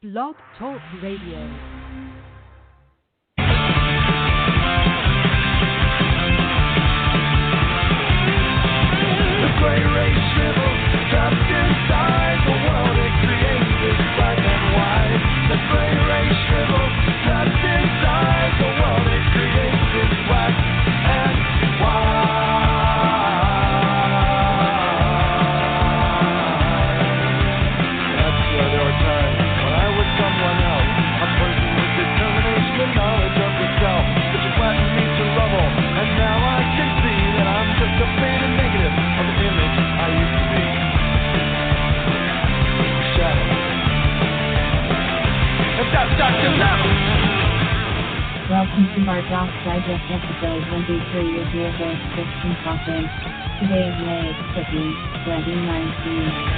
Blog Talk Radio. Gray race shriveled, trapped inside the world it creates is black and white. The gray race shriveled, trapped inside the world it creates is black and white. That's where there were times when I was someone else, a person with determination and knowledge of the self, which flattened me to rubble, and now I can see that I'm just a faded negative of the image I used to be. Shadow. And that's Dr. Love. Welcome to DarkDox Digest episode 23 with your host, Christian Cochran. Today is May 15, 2019.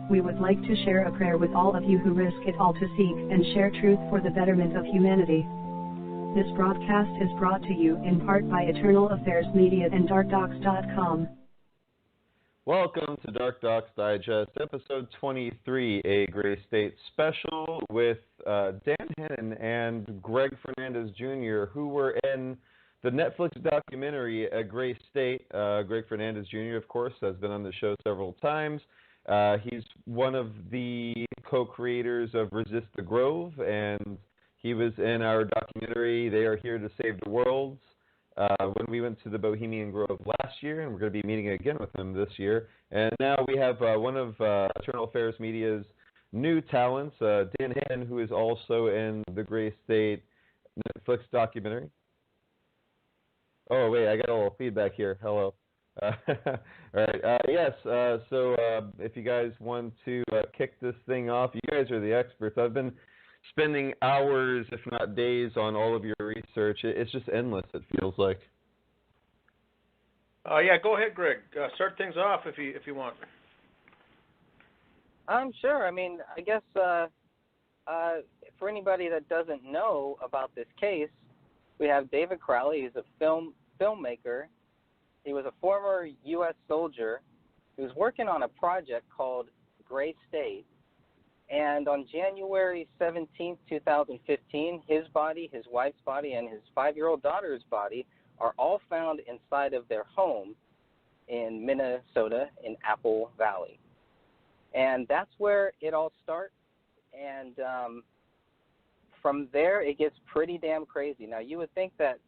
We would like to share a prayer with all of you who risk it all to seek and share truth for the betterment of humanity. This broadcast is brought to you in part by Eternal Affairs Media and DarkDox.com. Welcome to DarkDox Digest, episode 23, a Gray State special with Dan Hennon and Greg Fernandez Jr., who were in the Netflix documentary, A Gray State. Greg Fernandez Jr., of course, has been on the show several times. He's one of the co-creators of Resist the Grove, and he was in our documentary, They Are Here to Save the World, when we went to the Bohemian Grove last year, and we're going to be meeting again with him this year. And now we have one of Eternal Affairs Media's new talents, Dan Hennon, who is also in the Gray State Netflix documentary. Oh, wait, I got a little feedback here. Hello. All right. Yes. So if you guys want to kick this thing off, you guys are the experts. I've been spending hours, if not days, on all of your research. It's just endless, it feels like. Yeah, go ahead, Greg. Start things off if you want. I'm sure. I mean, I guess for anybody that doesn't know about this case, we have David Crowley. He's a filmmaker. He was a former U.S. soldier who was working on a project called Gray State. And on January 17, 2015, his body, his wife's body, and his 5-year-old daughter's body are all found inside of their home in Minnesota in Apple Valley. And that's where it all starts. And from there, it gets pretty damn crazy. Now, you would think that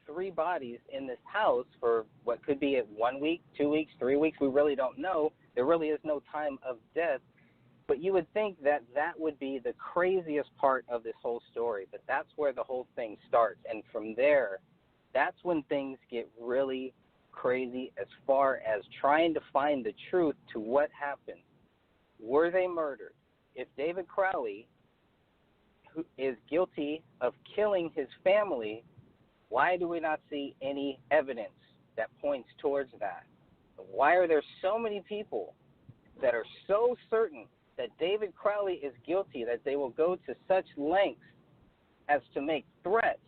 3 bodies in this house for what could be 1 week, 2 weeks, 3 weeks, we really don't know. There really is no time of death. But you would think that that would be the craziest part of this whole story. But that's where the whole thing starts. And from there, that's when things get really crazy as far as trying to find the truth to what happened. Were they murdered? If David Crowley, who is guilty of killing his family, why do we not see any evidence that points towards that? Why are there so many people that are so certain that David Crowley is guilty that they will go to such lengths as to make threats,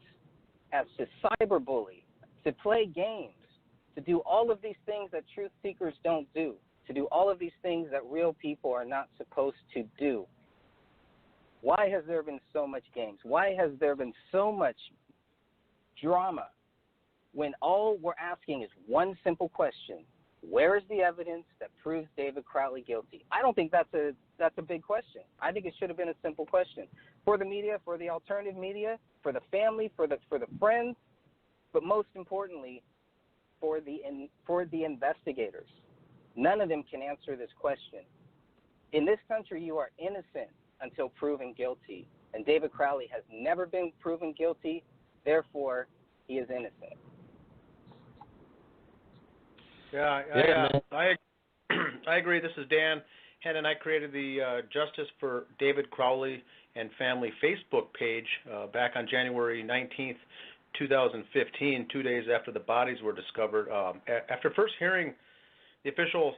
as to cyberbully, to play games, to do all of these things that truth seekers don't do, to do all of these things that real people are not supposed to do? Why has there been so much games? Why has there been so much drama when all we're asking is one simple question? Where is the evidence that proves David Crowley guilty? I don't think that's a big question. I think it should have been a simple question for the media, for the alternative media, for the family, for the friends, but most importantly, for the investigators. None of them can answer this question. In this country, you are innocent until proven guilty, and David Crowley has never been proven guilty. Therefore, he is innocent. Yeah, I agree. This is Dan Hennon. I created the Justice for David Crowley and Family Facebook page back on January 19th, 2015, 2 days after the bodies were discovered. After first hearing the official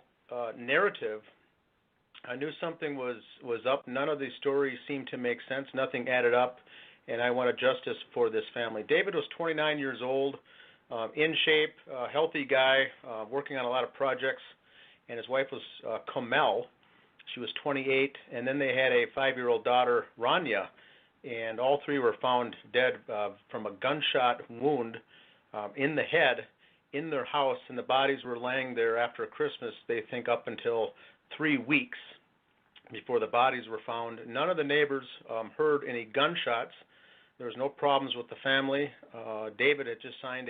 narrative, I knew something was up. None of these stories seemed to make sense. Nothing added up, and I wanted justice for this family. David was 29 years old. in shape, healthy guy, working on a lot of projects, and his wife was Comel. She was 28, and then they had a 5-year-old daughter, Rania, and all three were found dead from a gunshot wound in the head in their house, and the bodies were laying there after Christmas, they think up until 3 weeks before the bodies were found. None of the neighbors heard any gunshots. There was no problems with the family. David had just signed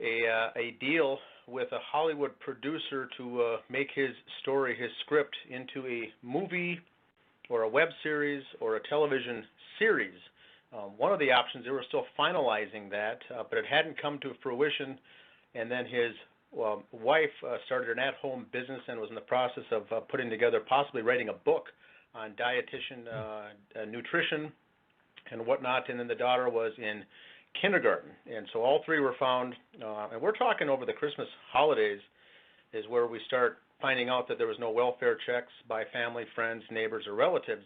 a deal with a Hollywood producer to make his story, his script, into a movie or a web series or a television series. One of the options, they were still finalizing that, but it hadn't come to fruition, and then his wife started an at-home business and was in the process of putting together, possibly writing a book on dietitian, nutrition, and whatnot, and then the daughter was in kindergarten. And so all three were found, and we're talking over the Christmas holidays is where we start finding out that there was no welfare checks by family, friends, neighbors, or relatives.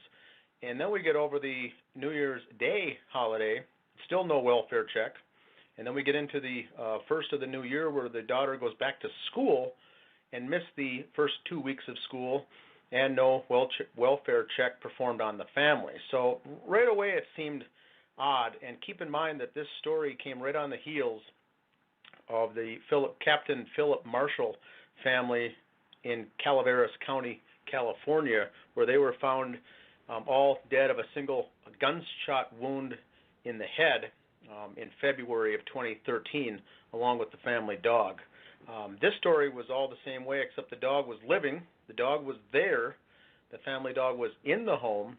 And then we get over the New Year's Day holiday, still no welfare check. And then we get into the first of the new year where the daughter goes back to school and missed the first 2 weeks of school, and no welfare check performed on the family. So right away it seemed odd. And keep in mind that this story came right on the heels of the Captain Philip Marshall family in Calaveras County, California, where they were found all dead of a single gunshot wound in the head in February of 2013, along with the family dog. This story was all the same way, except the dog was living, the dog was there, the family dog was in the home,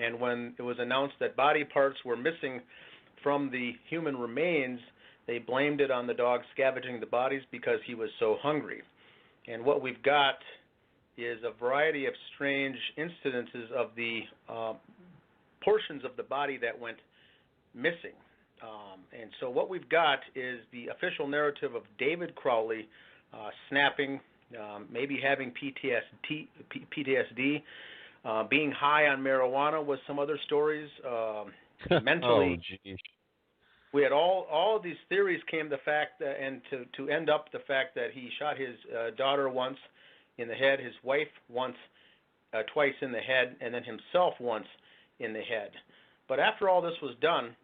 and when it was announced that body parts were missing from the human remains, they blamed it on the dog scavenging the bodies because he was so hungry. And what we've got is a variety of strange incidences of the portions of the body that went missing. And so what we've got is the official narrative of David Crowley snapping, maybe having PTSD, being high on marijuana was some other stories, mentally. Oh, geez. We had all of these theories came to the fact that, and to end up the fact that he shot his daughter once in the head, his wife once, twice in the head, and then himself once in the head. But after all this was done,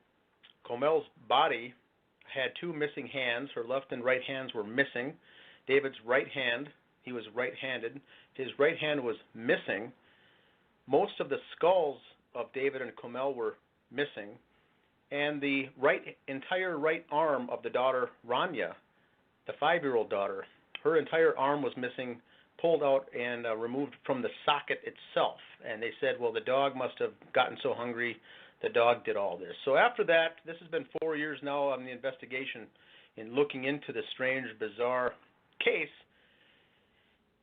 Comel's body had 2 missing hands. Her left and right hands were missing. David's right hand, he was right-handed. His right hand was missing. Most of the skulls of David and Comel were missing. And the entire right arm of the daughter, Rania, the 5-year-old daughter, her entire arm was missing, pulled out and removed from the socket itself. And they said, well, the dog must have gotten so hungry, the dog did all this. So after that, this has been 4 years now on the investigation in looking into this strange, bizarre case.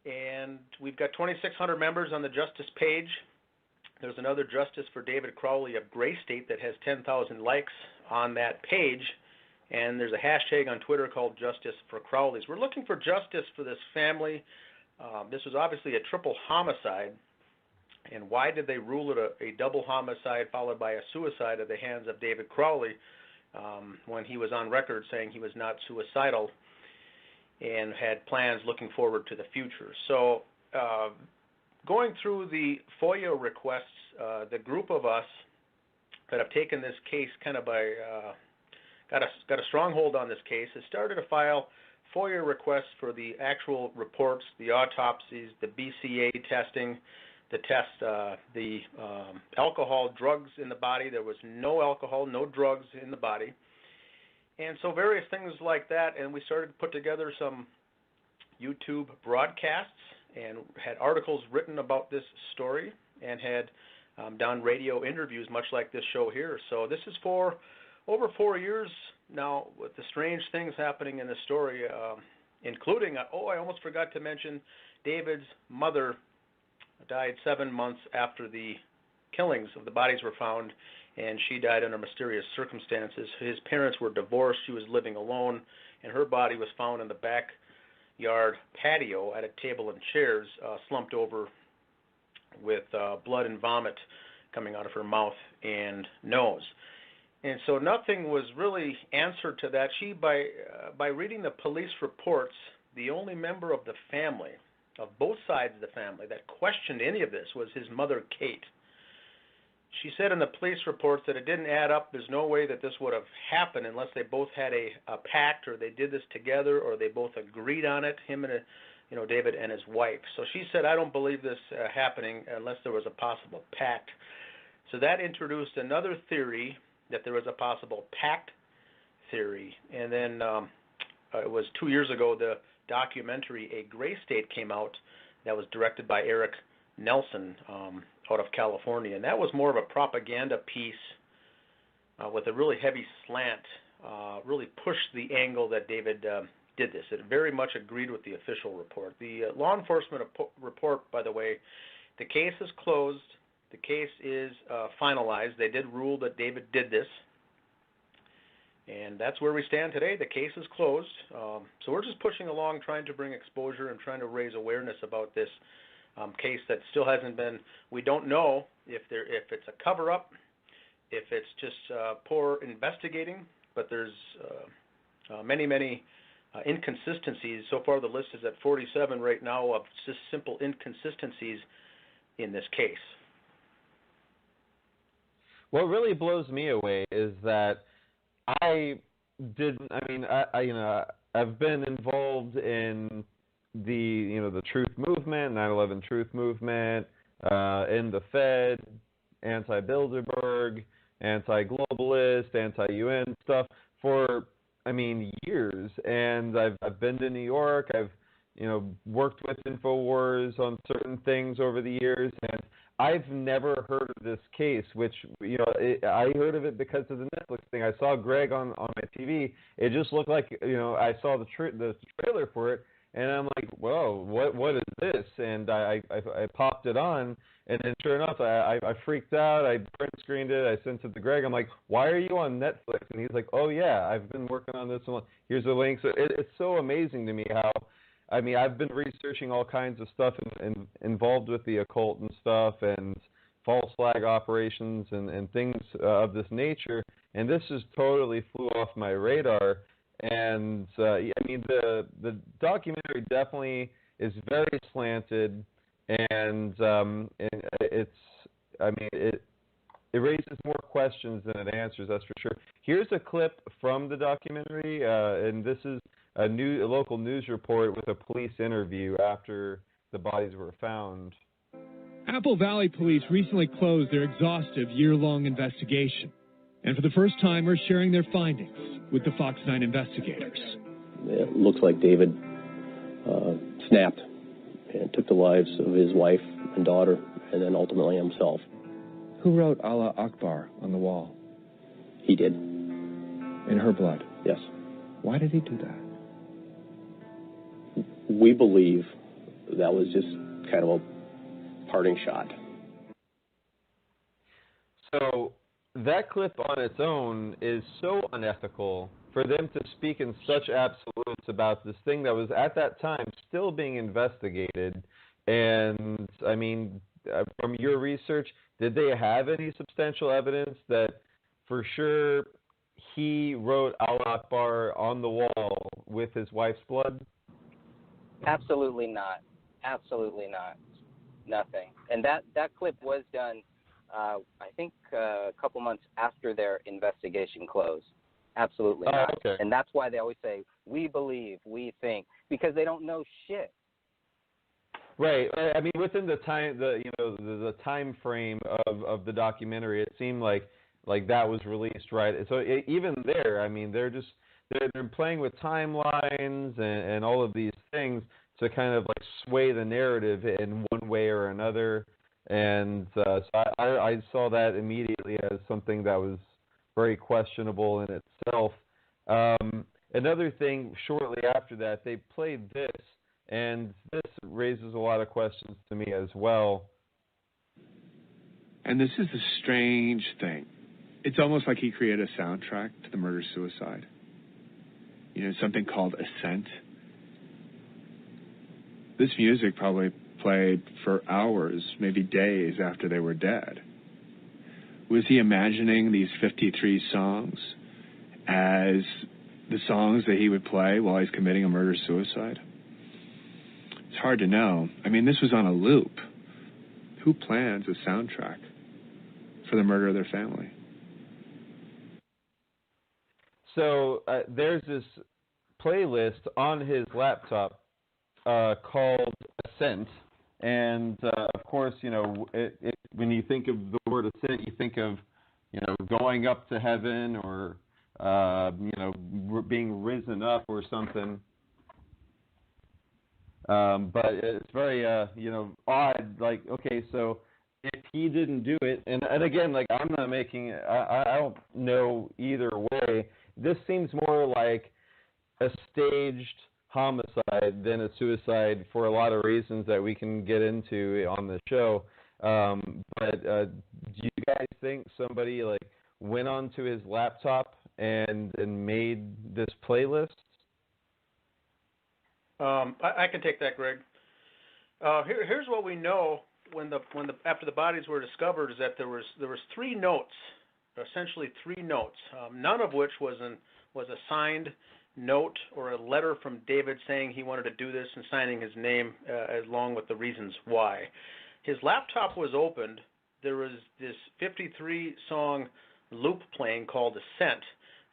And we've got 2,600 members on the Justice page. There's another Justice for David Crowley of Gray State that has 10,000 likes on that page. And there's a hashtag on Twitter called Justice for Crowleys. We're looking for justice for this family. This was obviously a triple homicide. And why did they rule it a double homicide followed by a suicide at the hands of David Crowley when he was on record saying he was not suicidal and had plans looking forward to the future? So going through the FOIA requests, the group of us that have taken this case kind of by got a stronghold on this case has started to file FOIA requests for the actual reports, the autopsies, the BCA testing, the test, the alcohol, drugs in the body. There was no alcohol, no drugs in the body. And so various things like that, and we started to put together some YouTube broadcasts and had articles written about this story and had done radio interviews much like this show here. So this is for over 4 years now with the strange things happening in the story, including, I almost forgot to mention, David's mother died 7 months after the killings of the bodies were found, and she died under mysterious circumstances. His parents were divorced. She was living alone, and her body was found in the backyard patio at a table and chairs, slumped over with blood and vomit coming out of her mouth and nose. And so nothing was really answered to that. She, by reading the police reports, the only member of the family, of both sides of the family, that questioned any of this was his mother, Kate. She said in the police reports that it didn't add up. There's no way that this would have happened unless they both had a pact, or they did this together, or they both agreed on it, him and David and his wife. So she said, I don't believe this happening unless there was a possible pact. So that introduced another theory, that there was a possible pact theory. And then it was 2 years ago, the documentary A Gray State came out that was directed by Eric Nelson out of California. And that was more of a propaganda piece with a really heavy slant, really pushed the angle that David did this. It very much agreed with the official report. The law enforcement report, by the way, the case is closed. The case is finalized. They did rule that David did this. And that's where we stand today. The case is closed. So we're just pushing along, trying to bring exposure and trying to raise awareness about this case that still hasn't been. We don't know if it's a cover-up, if it's just poor investigating, but there's many inconsistencies. So far the list is at 47 right now of just simple inconsistencies in this case. What really blows me away is that I've been involved in the truth movement, 9/11 truth movement, in the Fed, anti-Bilderberg, anti-globalist, anti-UN stuff for years, and I've been to New York. I've worked with InfoWars on certain things over the years, and I've never heard of this case, which, I heard of it because of the Netflix thing. I saw Greg on my TV. It just looked like, I saw the trailer for it, and I'm like, whoa, what is this? And I popped it on, and then sure enough, I freaked out. I print screened it. I sent it to Greg. I'm like, why are you on Netflix? And he's like, oh, yeah, I've been working on this one. Here's the link. So it's so amazing to me how, I've been researching all kinds of stuff involved with the occult and stuff, and false flag operations and things of this nature, and this just totally flew off my radar. And the documentary definitely is very slanted, and it raises more questions than it answers. That's for sure. Here's a clip from the documentary, and this is a local news report with a police interview after the bodies were found. Apple Valley Police recently closed their exhaustive year-long investigation, and for the first time are sharing their findings with the Fox 9 investigators. It looks like David snapped and took the lives of his wife and daughter, and then ultimately himself. Who wrote Allah Akbar on the wall? He did. In her blood? Yes. Why did he do that? We believe that was just kind of a parting shot. So that clip on its own is so unethical for them to speak in such absolutes about this thing that was at that time still being investigated. And from your research, did they have any substantial evidence that for sure he wrote Allah Akbar on the wall with his wife's blood? Absolutely not. Absolutely not. Nothing. And that clip was done, I think, a couple months after their investigation closed. Absolutely not. Okay. And that's why they always say, we believe, we think, because they don't know shit. Right. Within the time, the time frame of the documentary, it seemed like that was released, right? So even there, they're playing with timelines and all of these things to kind of sway the narrative in one way or another. And so I saw that immediately as something that was very questionable in itself. Another thing, shortly after that, they played this, and this raises a lot of questions to me as well. And this is a strange thing. It's almost like he created a soundtrack to the murder-suicide. Something called Ascent. This music probably played for hours, maybe days after they were dead. Was he imagining these 53 songs as the songs that he would play while he's committing a murder-suicide? It's hard to know. I mean, this was on a loop. Who plans a soundtrack for the murder of their family? So there's this playlist on his laptop called Ascent. And, of course, you know, when you think of the word ascent, you think of, you know, going up to heaven or, you know, being risen up or something. But it's very, you know, odd. Like, okay, so if he didn't do it, and again, like, I'm not making, I don't know either way. This seems more like a staged homicide than a suicide for a lot of reasons that we can get into on the show. But do you guys think somebody like went onto his laptop and made this playlist? I can take that, Greg. Here's what we know after the bodies were discovered is that there was 3 notes, essentially 3 notes, none of which was a signed note or a letter from David saying he wanted to do this and signing his name along with the reasons why. His laptop was opened. There was this 53-song loop playing called Ascent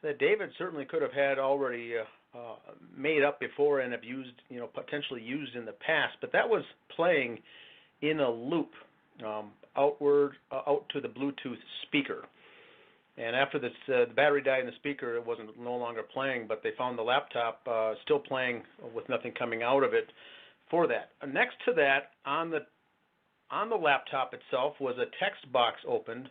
that David certainly could have had already made up before and have used, you know, potentially used in the past, but that was playing in a loop out to the Bluetooth speaker. And after the battery died in the speaker, it wasn't no longer playing, but they found the laptop still playing with nothing coming out of it for that. Next to that, on the laptop itself was a text box opened.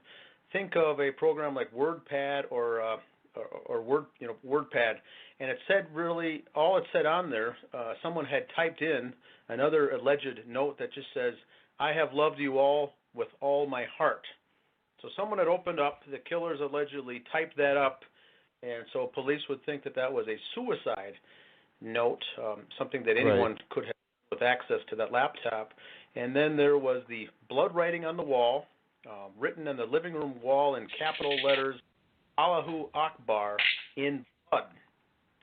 Think of a program like WordPad or WordPad, and it said really all it said on there. Someone had typed in another alleged note that just says, "I have loved you all with all my heart." So someone had opened up, the killers allegedly typed that up, and so police would think that that was a suicide note, something that anyone could have with access to that laptop. And then there was the blood writing on the wall, written on the living room wall in capital letters, Allahu Akbar, in blood.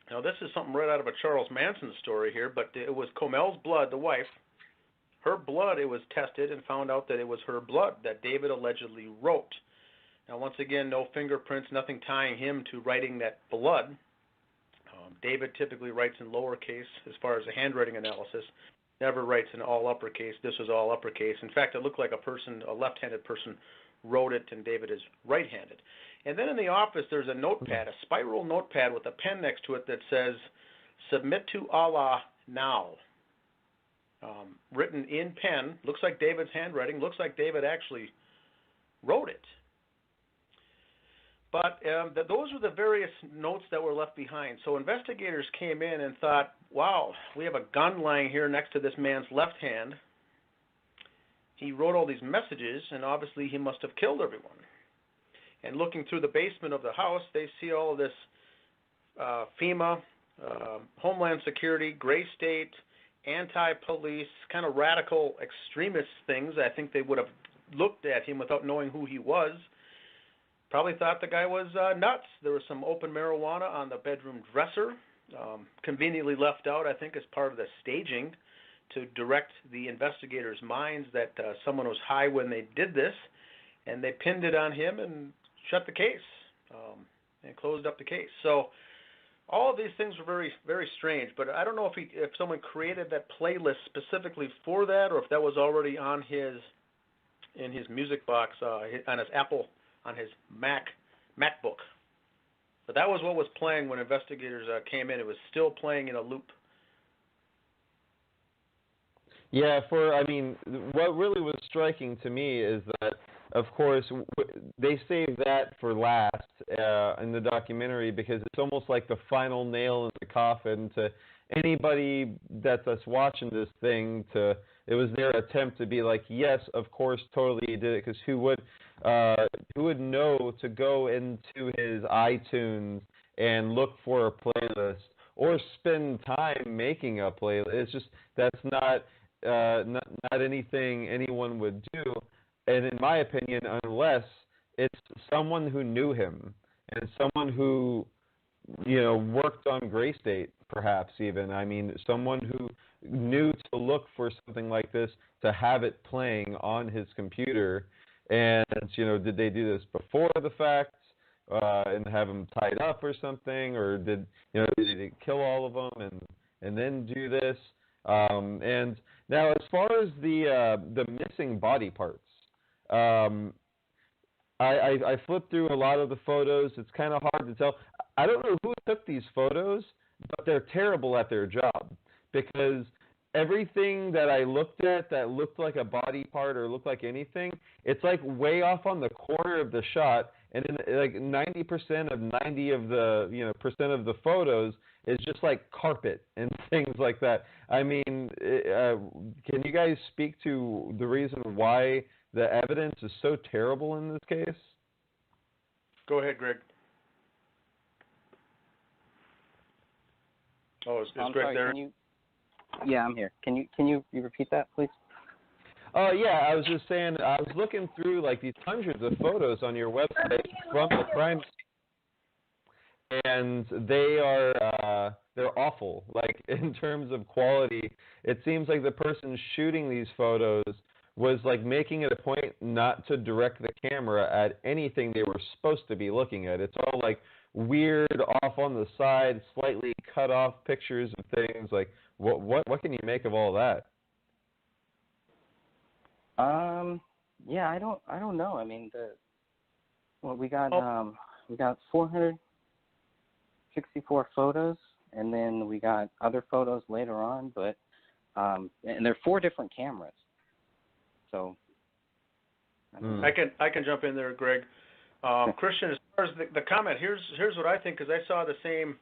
Now this is something right out of a Charles Manson story here, but it was Comel's blood, the wife. Her blood, it was tested and found out that it was her blood that David allegedly wrote. Now, once again, no fingerprints, nothing tying him to writing that blood. David typically writes in lowercase as far as the handwriting analysis, never writes in all uppercase. This was all uppercase. In fact, it looked like a left-handed person wrote it, and David is right-handed. And then in the office, there's a notepad, a spiral notepad with a pen next to it that says, "Submit to Allah now." Written in pen, looks like David's handwriting, looks like David actually wrote it. But those were the various notes that were left behind. So investigators came in and thought, wow, we have a gun lying here next to this man's left hand. He wrote all these messages, and obviously he must have killed everyone. And looking through the basement of the house, they see all of this FEMA, Homeland Security, Gray State, anti-police, kind of radical extremist things. I think they would have looked at him without knowing who he was. Probably thought the guy was nuts. There was some open marijuana on the bedroom dresser, conveniently left out, I think, as part of the staging to direct the investigators' minds that someone was high when they did this, and they pinned it on him and shut the case and closed up the case. So all of these things were very, very strange, but I don't know if someone created that playlist specifically for that, or if that was already in his music box on his Apple, on his MacBook. But that was what was playing when investigators came in. It was still playing in a loop. Yeah, what really was striking to me is that, of course, they saved that for last in the documentary because it's almost like the final nail in the coffin to anybody that's watching this thing. It was their attempt to be like, yes, of course, totally he did it, because who would know to go into his iTunes and look for a playlist or spend time making a playlist? It's just that's not anything anyone would do. And in my opinion, unless it's someone who knew him and someone who, you know, worked on Gray State, perhaps even. I mean, someone who knew to look for something like this, to have it playing on his computer. And, you know, did they do this before the fact and have them tied up or something? Or did they kill all of them and then do this? And now, as far as the missing body parts, I flipped through a lot of the photos. It's kind of hard to tell. I don't know who took these photos, but they're terrible at their job, because everything that I looked at that looked like a body part or looked like anything, it's like way off on the corner of the shot, and in like 90% of 90 of the percent of the photos is just like carpet and things like that. I mean, can you guys speak to the reason why the evidence is so terrible in this case? Go ahead, Greg. Oh, is Greg sorry, there? Yeah, I'm here. Can you repeat that, please? Oh, yeah, I was just saying, I was looking through like these hundreds of photos on your website from the crime scene, and they're awful. Like, in terms of quality, it seems like the person shooting these photos was like making it a point not to direct the camera at anything they were supposed to be looking at. It's all like weird, off on the side, slightly cut off pictures of things. Like, what can you make of all that? Yeah, I don't know. I mean, we got 464 photos, and then we got other photos later on, but and they're 4 different cameras. So I can jump in there, Greg. Christian, as far as the comment, here's what I think, because I saw the same,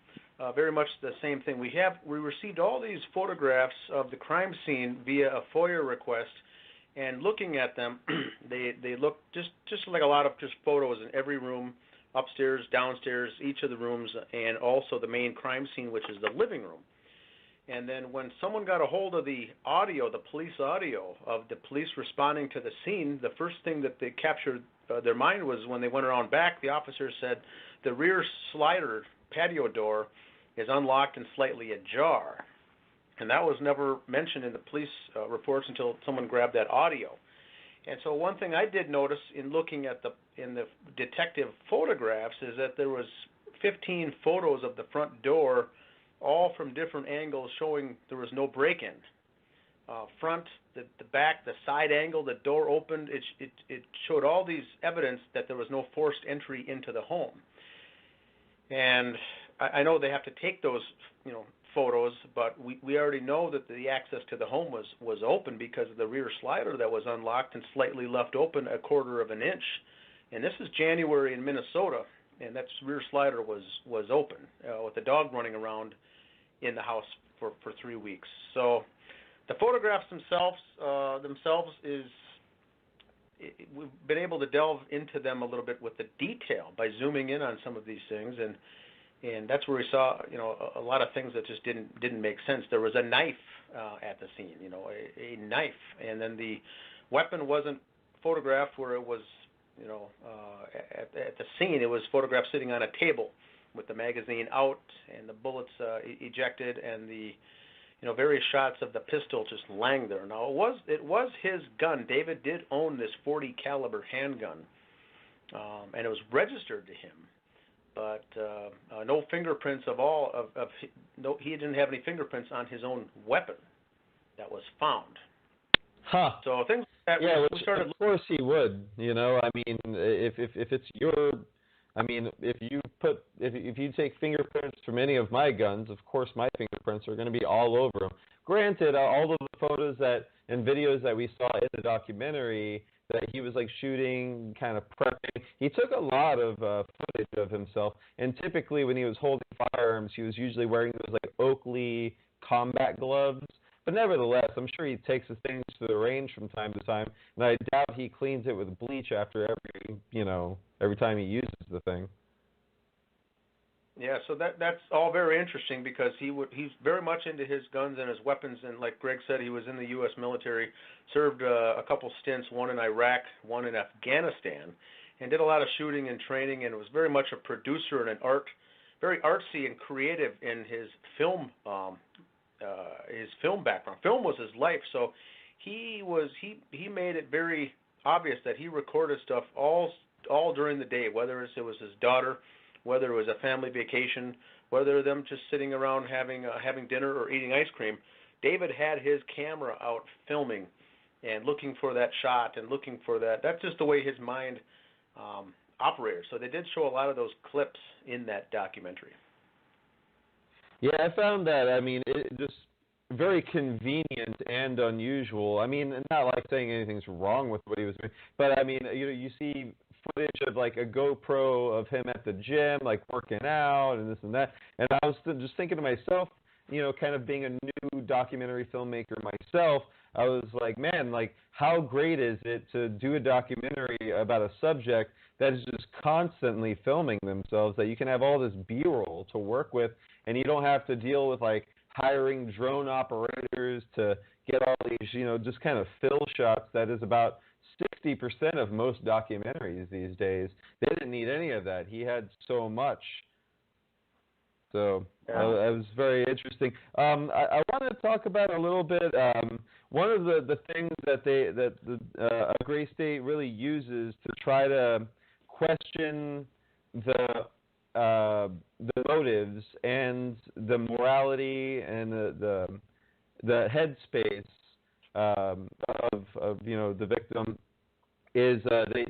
very much the same thing. We received all these photographs of the crime scene via a FOIA request, and looking at them, they look just like a lot of just photos in every room, upstairs, downstairs, each of the rooms, and also the main crime scene, which is the living room. And then when someone got a hold of the audio, the police audio of the police responding to the scene, the first thing that they captured their mind was when they went around back, the officer said the rear slider patio door is unlocked and slightly ajar. And that was never mentioned in the police reports until someone grabbed that audio. And so one thing I did notice in looking at the detective photographs is that there was 15 photos of the front door, all from different angles, showing there was no break-in. Front, the back, the side angle, the door opened. It showed all these evidence that there was no forced entry into the home. And I know they have to take those, photos, but we already know that the access to the home was open because of the rear slider that was unlocked and slightly left open 1/4 of an inch. And this is January in Minnesota, and that rear slider was open with the dog running around in the house for 3 weeks. So the photographs themselves we've been able to delve into them a little bit with the detail by zooming in on some of these things, and that's where we saw a lot of things that just didn't make sense. There was a knife at the scene, a knife, and then the weapon wasn't photographed where it was at the scene. It was photographed sitting on a table with the magazine out and the bullets ejected, and the various shots of the pistol just laying there. Now it was his gun. David did own this .40 caliber handgun, and it was registered to him. But no fingerprints he didn't have any fingerprints on his own weapon that was found. Huh. So things like that. Yeah, we started. Of course he would. I mean, if it's your, I mean, if you take fingerprints from any of my guns, of course my fingerprints are going to be all over them. Granted, all of the photos and videos that we saw in the documentary that he was like shooting, kind of prepping, he took a lot of footage of himself. And typically when he was holding firearms, he was usually wearing those like Oakley combat gloves. But nevertheless, I'm sure he takes his things to the range from time to time, and I doubt he cleans it with bleach after every time he uses the thing. Yeah, so that's all very interesting because he's very much into his guns and his weapons, and like Greg said, he was in the U.S. military, served a couple stints, one in Iraq, one in Afghanistan, and did a lot of shooting and training, and was very much a producer and very artsy and creative in his film background. Film was his life, so he made it very obvious that he recorded stuff all during the day, whether it was his daughter, whether it was a family vacation, whether them just sitting around having dinner or eating ice cream. David had his camera out filming and looking for that shot and looking for that. That's just the way his mind operated. So they did show a lot of those clips in that documentary. Yeah, I found that. I mean, it just very convenient and unusual. I mean, not like saying anything's wrong with what he was doing, but I mean, you see footage of like a GoPro of him at the gym, like working out and this and that. And I was just thinking to myself, kind of being a new documentary filmmaker myself, I was like, man, like how great is it to do a documentary about a subject that is just constantly filming themselves, that you can have all this B-roll to work with, and you don't have to deal with like hiring drone operators to get all these, just kind of fill shots. That is about 60% of most documentaries these days. They didn't need any of that. He had so much. So it was very interesting. I want to talk about a little bit. One of the things that Gray State really uses to try to question the motives and the morality and the headspace of the victim is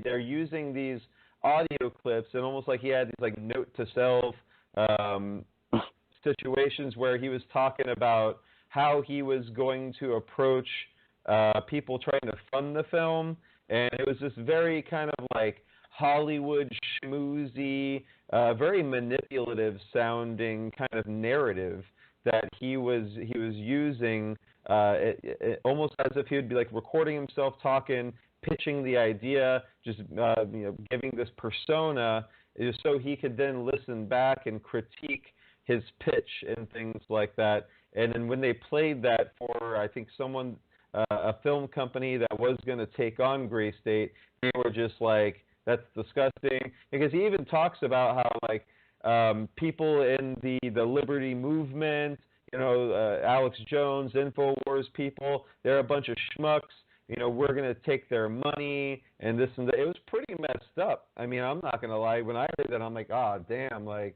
they're using these audio clips, and almost like he had these like note to self situations where he was talking about how he was going to approach people trying to fund the film, and it was this very kind of like Hollywood schmoozy, very manipulative sounding kind of narrative that he was using, almost as if he would be like recording himself talking, pitching the idea, just giving this persona, just so he could then listen back and critique his pitch and things like that. And then when they played that for, I think someone, a film company that was going to take on Gray State, they were just like, that's disgusting. Because he even talks about how like people in the Liberty movement, Alex Jones, InfoWars people, they're a bunch of schmucks. We're going to take their money and this and that. It was pretty messed up. I mean, I'm not going to lie. When I heard that, I'm like, oh, damn, like,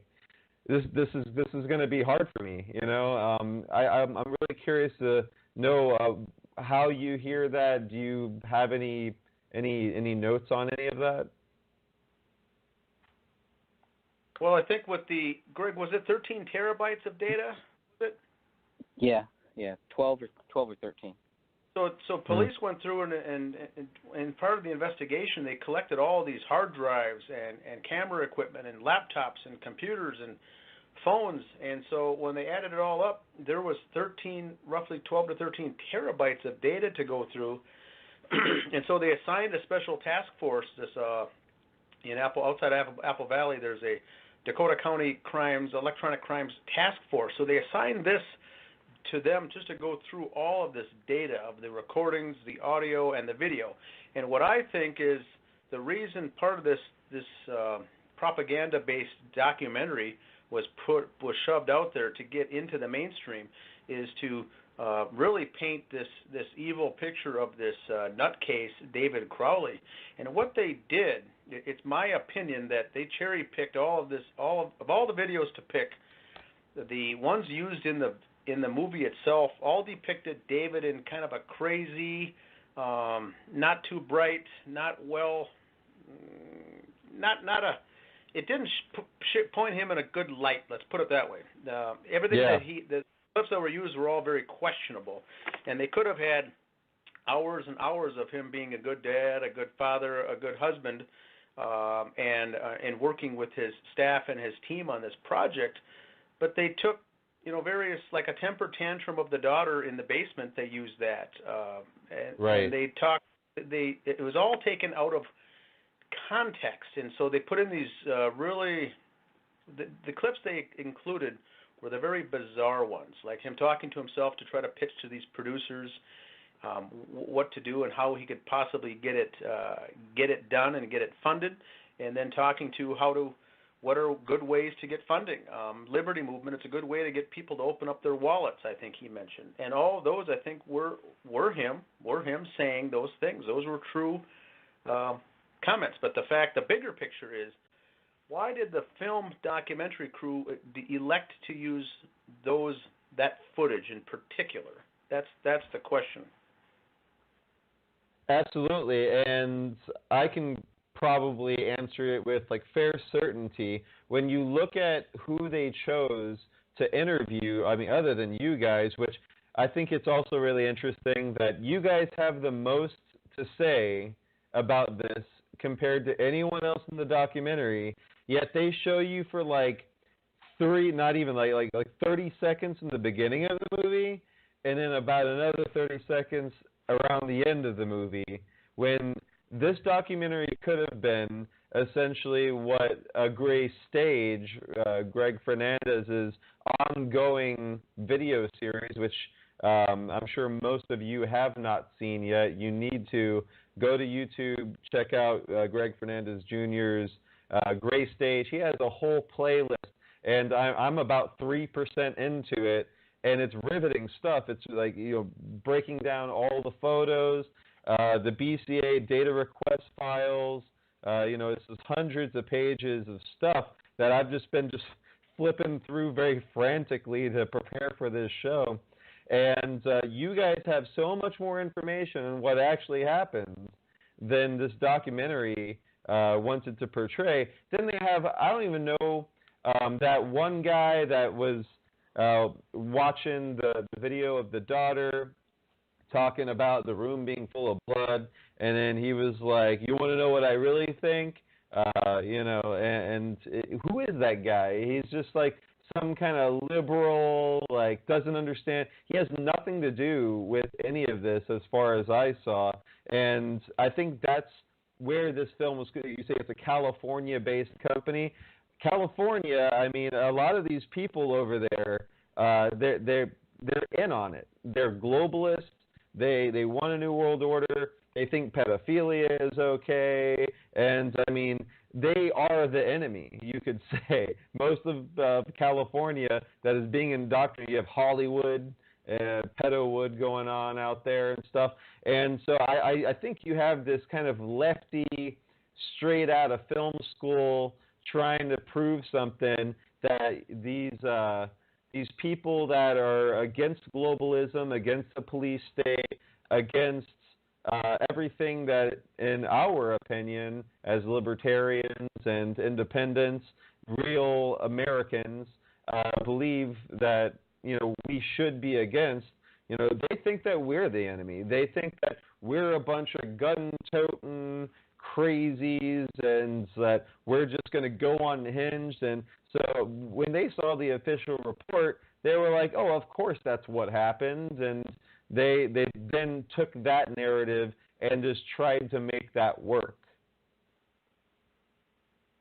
this is going to be hard for me, I'm really curious to know how you hear that. Do you have any notes on any of that? Well, I think with Greg, was it 13 terabytes of data? Was it? Yeah, 12 or 13. So police went through and part of the investigation, they collected all these hard drives and camera equipment and laptops and computers and phones. And so when they added it all up, there was roughly 12 to 13 terabytes of data to go through. And so they assigned a special task force. Outside Apple Valley, there's a Dakota County Electronic Crimes Task Force. So they assigned this to them just to go through all of this data of the recordings, the audio, and the video. And what I think is the reason part of this propaganda-based documentary was shoved out there to get into the mainstream is to really paint this evil picture of this nutcase, David Crowley. And what they did, it's my opinion that they cherry-picked all of the videos to pick. The ones used in the movie itself all depicted David in kind of a crazy, not too bright, it didn't point him in a good light, let's put it that way. Everything the clips that were used were all very questionable, and they could have had hours and hours of him being a good dad, a good father, a good husband, and working with his staff and his team on this project, but they took various, like a temper tantrum of the daughter in the basement, they used that. And they talked, it was all taken out of context. And so they put in these the clips they included were the very bizarre ones, like him talking to himself to try to pitch to these producers what to do and how he could possibly get it done and get it funded. and then talking to what are good ways to get funding. Liberty Movement, it's a good way to get people to open up their wallets, I think he mentioned. And all of those, I think, were him saying those things. Those were true comments. But the bigger picture is, why did the film documentary crew elect to use that footage in particular? That's the question. Absolutely, and I can probably answer it with fair certainty. When you look at who they chose to interview, I mean, other than you guys, which I think it's also really interesting that you guys have the most to say about this compared to anyone else in the documentary, yet they show you for 30 seconds in the beginning of the movie, and then about another 30 seconds around the end of the movie, when this documentary could have been essentially what a Gray Stage, Greg Fernandez's ongoing video series, which I'm sure most of you have not seen yet. You need to go to YouTube, check out Greg Fernandez Jr.'s Gray Stage. He has a whole playlist, and I'm about 3% into it, and it's riveting stuff. It's breaking down all the photos, the BCA data request files. It's just hundreds of pages of stuff that I've just been flipping through very frantically to prepare for this show. And you guys have so much more information on what actually happened than this documentary wanted to portray. Then they have, I don't even know, that one guy that was watching the video of the daughter talking about the room being full of blood, and then he was like, "You want to know what I really think?" Who is that guy? He's just some kind of liberal, doesn't understand. He has nothing to do with any of this as far as I saw, and I think that's where this film was. You say it's a California-based company. California, I mean, a lot of these people over there, they're in on it. They're globalists. They want a new world order. They think pedophilia is okay, and I mean, they are the enemy, you could say. Most of California that is being indoctrinated. You have Hollywood, pedowood going on out there and stuff, and so I think you have this kind of lefty, straight out of film school, trying to prove something that these people that are against globalism, against the police state, against everything that, in our opinion, as libertarians and independents, real Americans, believe that we should be against. They think that we're the enemy. They think that we're a bunch of gun-toting crazies and that we're just going to go unhinged. And so when they saw the official report, they were like, "Oh, of course that's what happened." And they then took that narrative and just tried to make that work.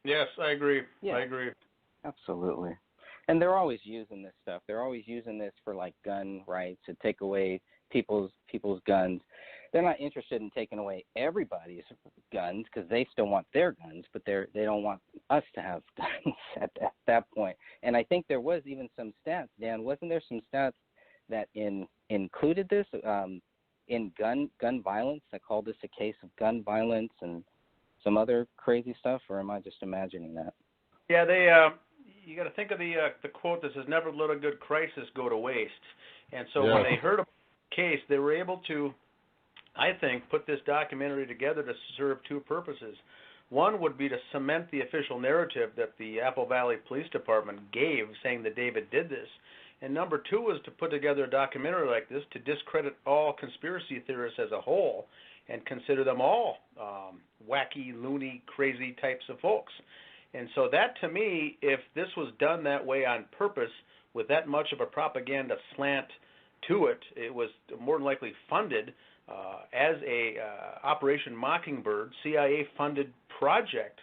Yes, I agree. Yeah, I agree. Absolutely. And they're always using this stuff. They're always using this for gun rights, to take away people's guns. They're not interested in taking away everybody's guns because they still want their guns, but they don't want us to have guns at that point. And I think there was even some stats, Dan. Wasn't there some stats that included this in gun violence? I called this a case of gun violence and some other crazy stuff, or am I just imagining that? Yeah, they. You got to think of the quote that says, "Never let a good crisis go to waste." And so when they heard about the case, they were able to, I think, put this documentary together to serve two purposes. One would be to cement the official narrative that the Apple Valley Police Department gave, saying that David did this. And number two was to put together a documentary like this to discredit all conspiracy theorists as a whole and consider them all wacky, loony, crazy types of folks. And so that, to me, if this was done that way on purpose, with that much of a propaganda slant to it, it was more than likely funded as a Operation Mockingbird, CIA-funded project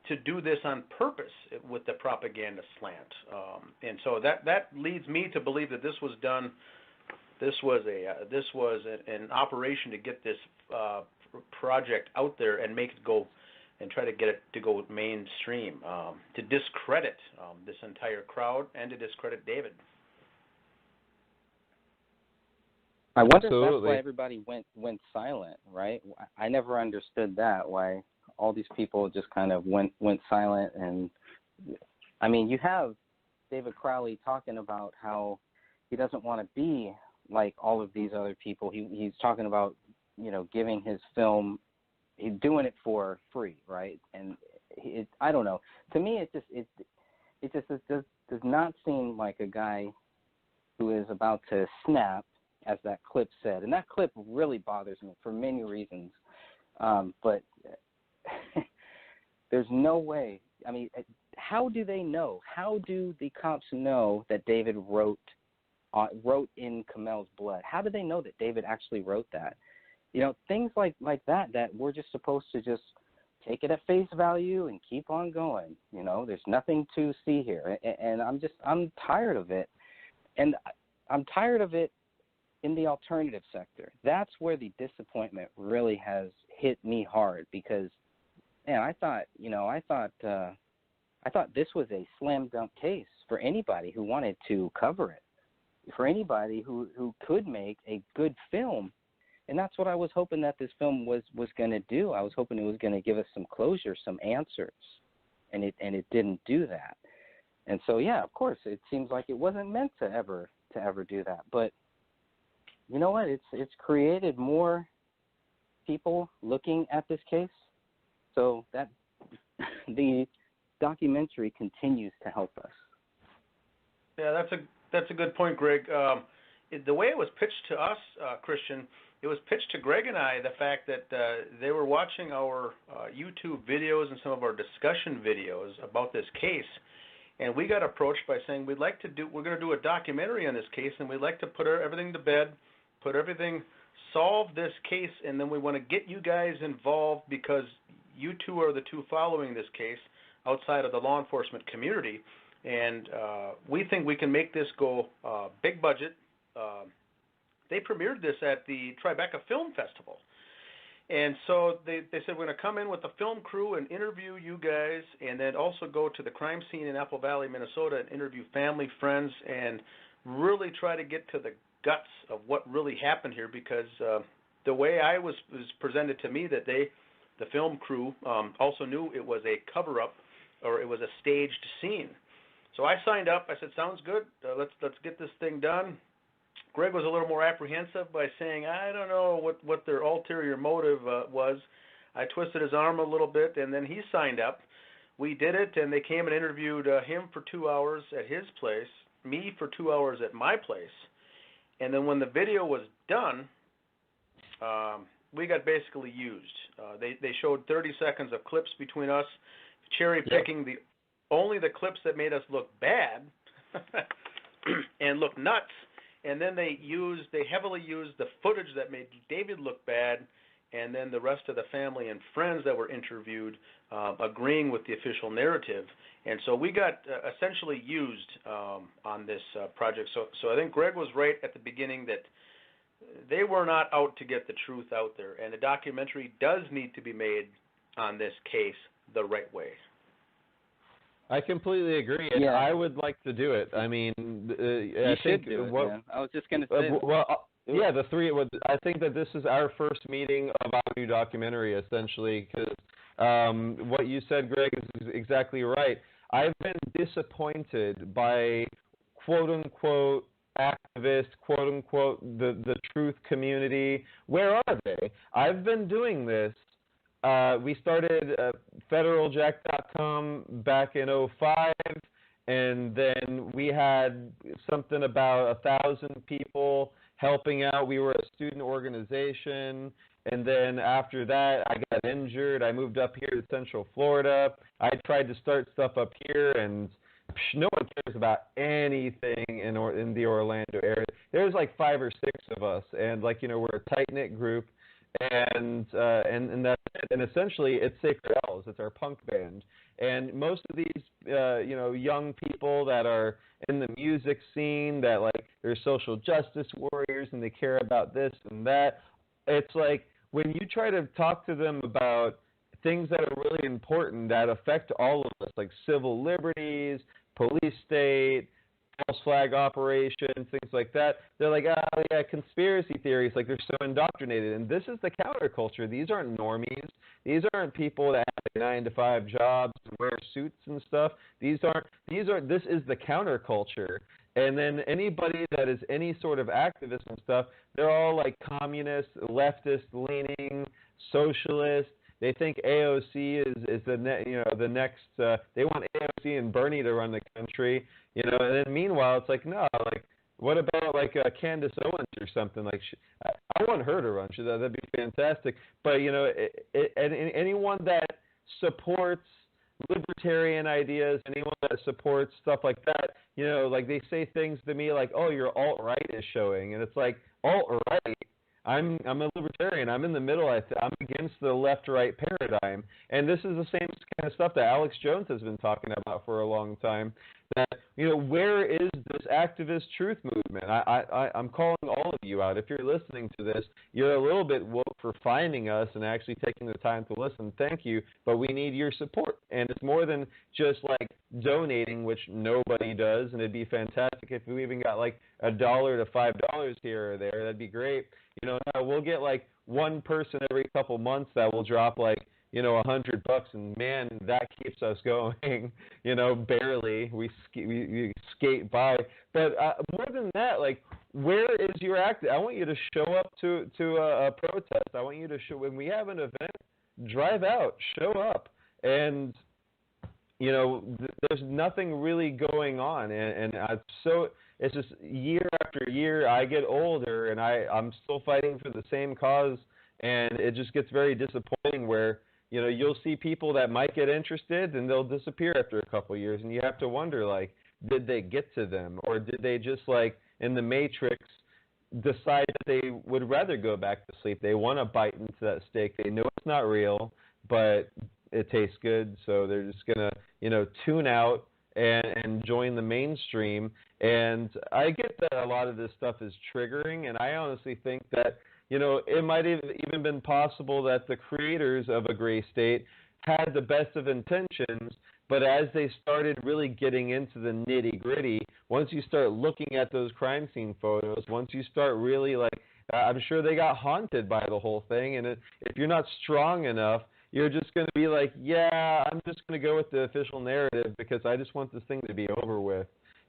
to do this on purpose with the propaganda slant. And so that leads me to believe that this was done. This was an operation to get this project out there and make it go and try to get it to go mainstream, to discredit this entire crowd and to discredit David. I wonder Absolutely. if that's why everybody went silent, right? I never understood that, why all these people just kind of went silent. And I mean, you have David Crowley talking about how he doesn't want to be like all of these other people. He's talking about, you know, giving his film, he's doing it for free, right? And I don't know. To me, it just does not seem like a guy who is about to snap, as that clip said. And that clip really bothers me for many reasons. But there's no way. I mean, how do they know? How do the cops know that David wrote in Kamel's blood? How do they know that David actually wrote that? You know, things like that we're just supposed to just take it at face value and keep on going. You know, there's nothing to see here. And I'm tired of it. And I'm tired of it in the alternative sector. That's where the disappointment really has hit me hard, because, man, I thought this was a slam dunk case for anybody who wanted to cover it, for anybody who could make a good film. And that's what I was hoping that this film was going to do. I was hoping it was going to give us some closure, some answers, and it didn't do that. And so, yeah, of course, it seems like it wasn't meant to ever do that. But you know what? It's created more people looking at this case, so that the documentary continues to help us. Yeah, that's a good point, Greg. The way it was pitched to us, Christian, it was pitched to Greg and I, the fact that they were watching our YouTube videos and some of our discussion videos about this case, and we got approached by saying we're going to do a documentary on this case, and we'd like to put everything to bed, solve this case, and then we want to get you guys involved because you two are the two following this case outside of the law enforcement community, and we think we can make this go big budget. They premiered this at the Tribeca Film Festival, and so they said we're going to come in with the film crew and interview you guys, and then also go to the crime scene in Apple Valley, Minnesota, and interview family, friends, and really try to get to the guts of what really happened here, because the way I was presented to me that the film crew also knew it was a cover-up, or it was a staged scene. So I signed up. I said, sounds good. Let's get this thing done. Greg was a little more apprehensive by saying, I don't know what their ulterior motive was. I twisted his arm a little bit, and then he signed up. We did it, and they came and interviewed him for 2 hours at his place, me for 2 hours at my place. And then when the video was done, we got basically used. They showed 30 seconds of clips between us, cherry-picking only the clips that made us look bad and look nuts. And then they heavily used the footage that made David look bad, and then the rest of the family and friends that were interviewed agreeing with the official narrative. And so we got essentially used on this project. So I think Greg was right at the beginning that they were not out to get the truth out there, and a documentary does need to be made on this case the right way. I completely agree, and I would like to do it. I mean, I think do it, man. I was just going to say. The three. I think that this is our first meeting of our new documentary, essentially, because what you said, Greg, is exactly right. I've been disappointed by quote unquote activists, quote unquote the truth community. Where are they? I've been doing this. We started federaljack.com back in 2005, and then we had something about 1,000 people helping out. We were a student organization, and then after that, I got injured. I moved up here to Central Florida. I tried to start stuff up here, and no one cares about anything in the Orlando area. There's like 5 or 6 of us, and we're a tight-knit group. And that's it. And essentially, it's Sacred Elves. It's our punk band. And most of these, young people that are in the music scene, that they're social justice warriors and they care about this and that. It's like when you try to talk to them about things that are really important that affect all of us, like civil liberties, police state, false flag operations, things like that. They're like, oh yeah, conspiracy theories. Like they're so indoctrinated. And this is the counterculture. These aren't normies. These aren't people that have 9-to-5 jobs and wear suits and stuff. This is the counterculture. And then anybody that is any sort of activist and stuff, they're all like communist, leftist leaning, socialist. They think AOC is the next. They want AOC and Bernie to run the country, and then meanwhile it's like no, like what about like Candace Owens or something? Like I want her to run. That'd be fantastic. But anyone that supports libertarian ideas, anyone that supports stuff like that, like they say things to me like, oh, your alt-right is showing, and it's like alt-right. I'm a libertarian. I'm in the middle. I'm against the left-right paradigm. And this is the same kind of stuff that Alex Jones has been talking about for a long time. That, where is this activist truth movement? I'm calling all of you out. If you're listening to this, you're a little bit woke for finding us and actually taking the time to listen. Thank you. But we need your support. And it's more than just like donating, which nobody does. And it'd be fantastic if we even got like $1 to $5 here or there. That'd be great. We'll get like one person every couple months that will drop like, $100, and man, that keeps us going. Barely we skate by. But more than that, like, where is your act? I want you to show up to a protest. I want you to show when we have an event, drive out, show up, and there's nothing really going on, and it's just year after year I get older and I'm still fighting for the same cause, and it just gets very disappointing where you'll see people that might get interested and they'll disappear after a couple of years, and you have to wonder, like, did they get to them, or did they just, like in the Matrix, decide that they would rather go back to sleep? They want to bite into that steak. They know it's not real, but it tastes good, so they're just gonna tune out and join the mainstream. And I get that a lot of this stuff is triggering, and I honestly think that it might have even been possible that the creators of A Gray State had the best of intentions, but as they started really getting into the nitty-gritty, once you start looking at those crime scene photos, once you start really I'm sure they got haunted by the whole thing, and if you're not strong enough, you're just going to be like, yeah, I'm just going to go with the official narrative because I just want this thing to be over with.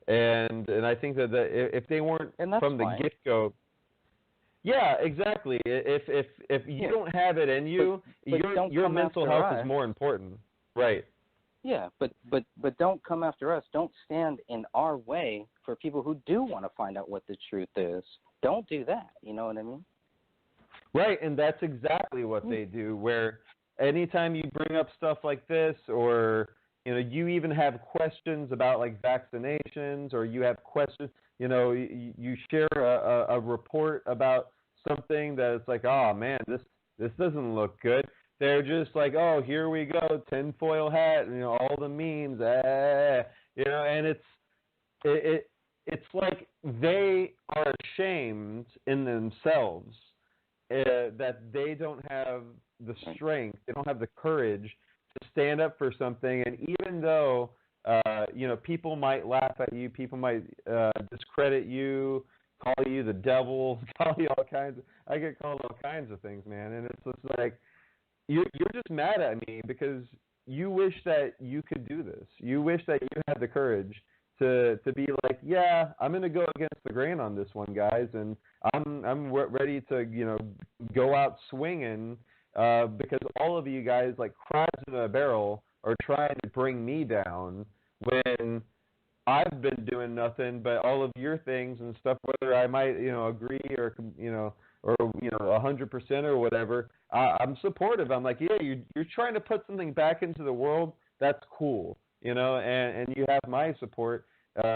And I think that if they weren't from the get-go, yeah, exactly. If you don't have it in you, your mental health is more important, right? Yeah, but don't come after us. Don't stand in our way for people who do want to find out what the truth is. Don't do that. You know what I mean? Right, and that's exactly what they do. Where anytime you bring up stuff like this, or you even have questions about like vaccinations, or you have questions, you share a report about something that it's like, oh man, this doesn't look good. They're just like, oh, here we go, tinfoil hat, all the memes, and it's like they are ashamed in themselves that they don't have the strength, they don't have the courage to stand up for something. And even though people might laugh at you, people might discredit you, call you the devil, call you all kinds of, I get called all kinds of things, man. And it's just like, you're just mad at me because you wish that you could do this. You wish that you had the courage to be like, yeah, I'm going to go against the grain on this one, guys, and I'm ready to go out swinging because all of you guys, like crabs in a barrel, are trying to bring me down when I've been doing nothing but all of your things and stuff, whether I might agree or 100% or whatever. I'm supportive. I'm like, yeah, you're trying to put something back into the world. That's cool, and you have my support.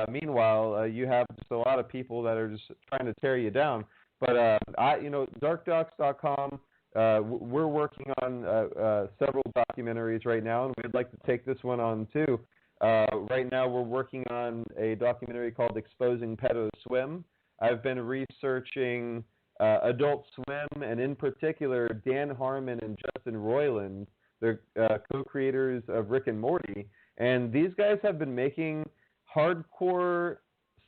Meanwhile, you have just a lot of people that are just trying to tear you down. But DarkDox.com, we're working on several documentaries right now, and we'd like to take this one on too. Right now, we're working on a documentary called Exposing Pedo Swim. I've been researching Adult Swim, and in particular, Dan Harmon and Justin Roiland, They're co-creators of Rick and Morty, and these guys have been making hardcore,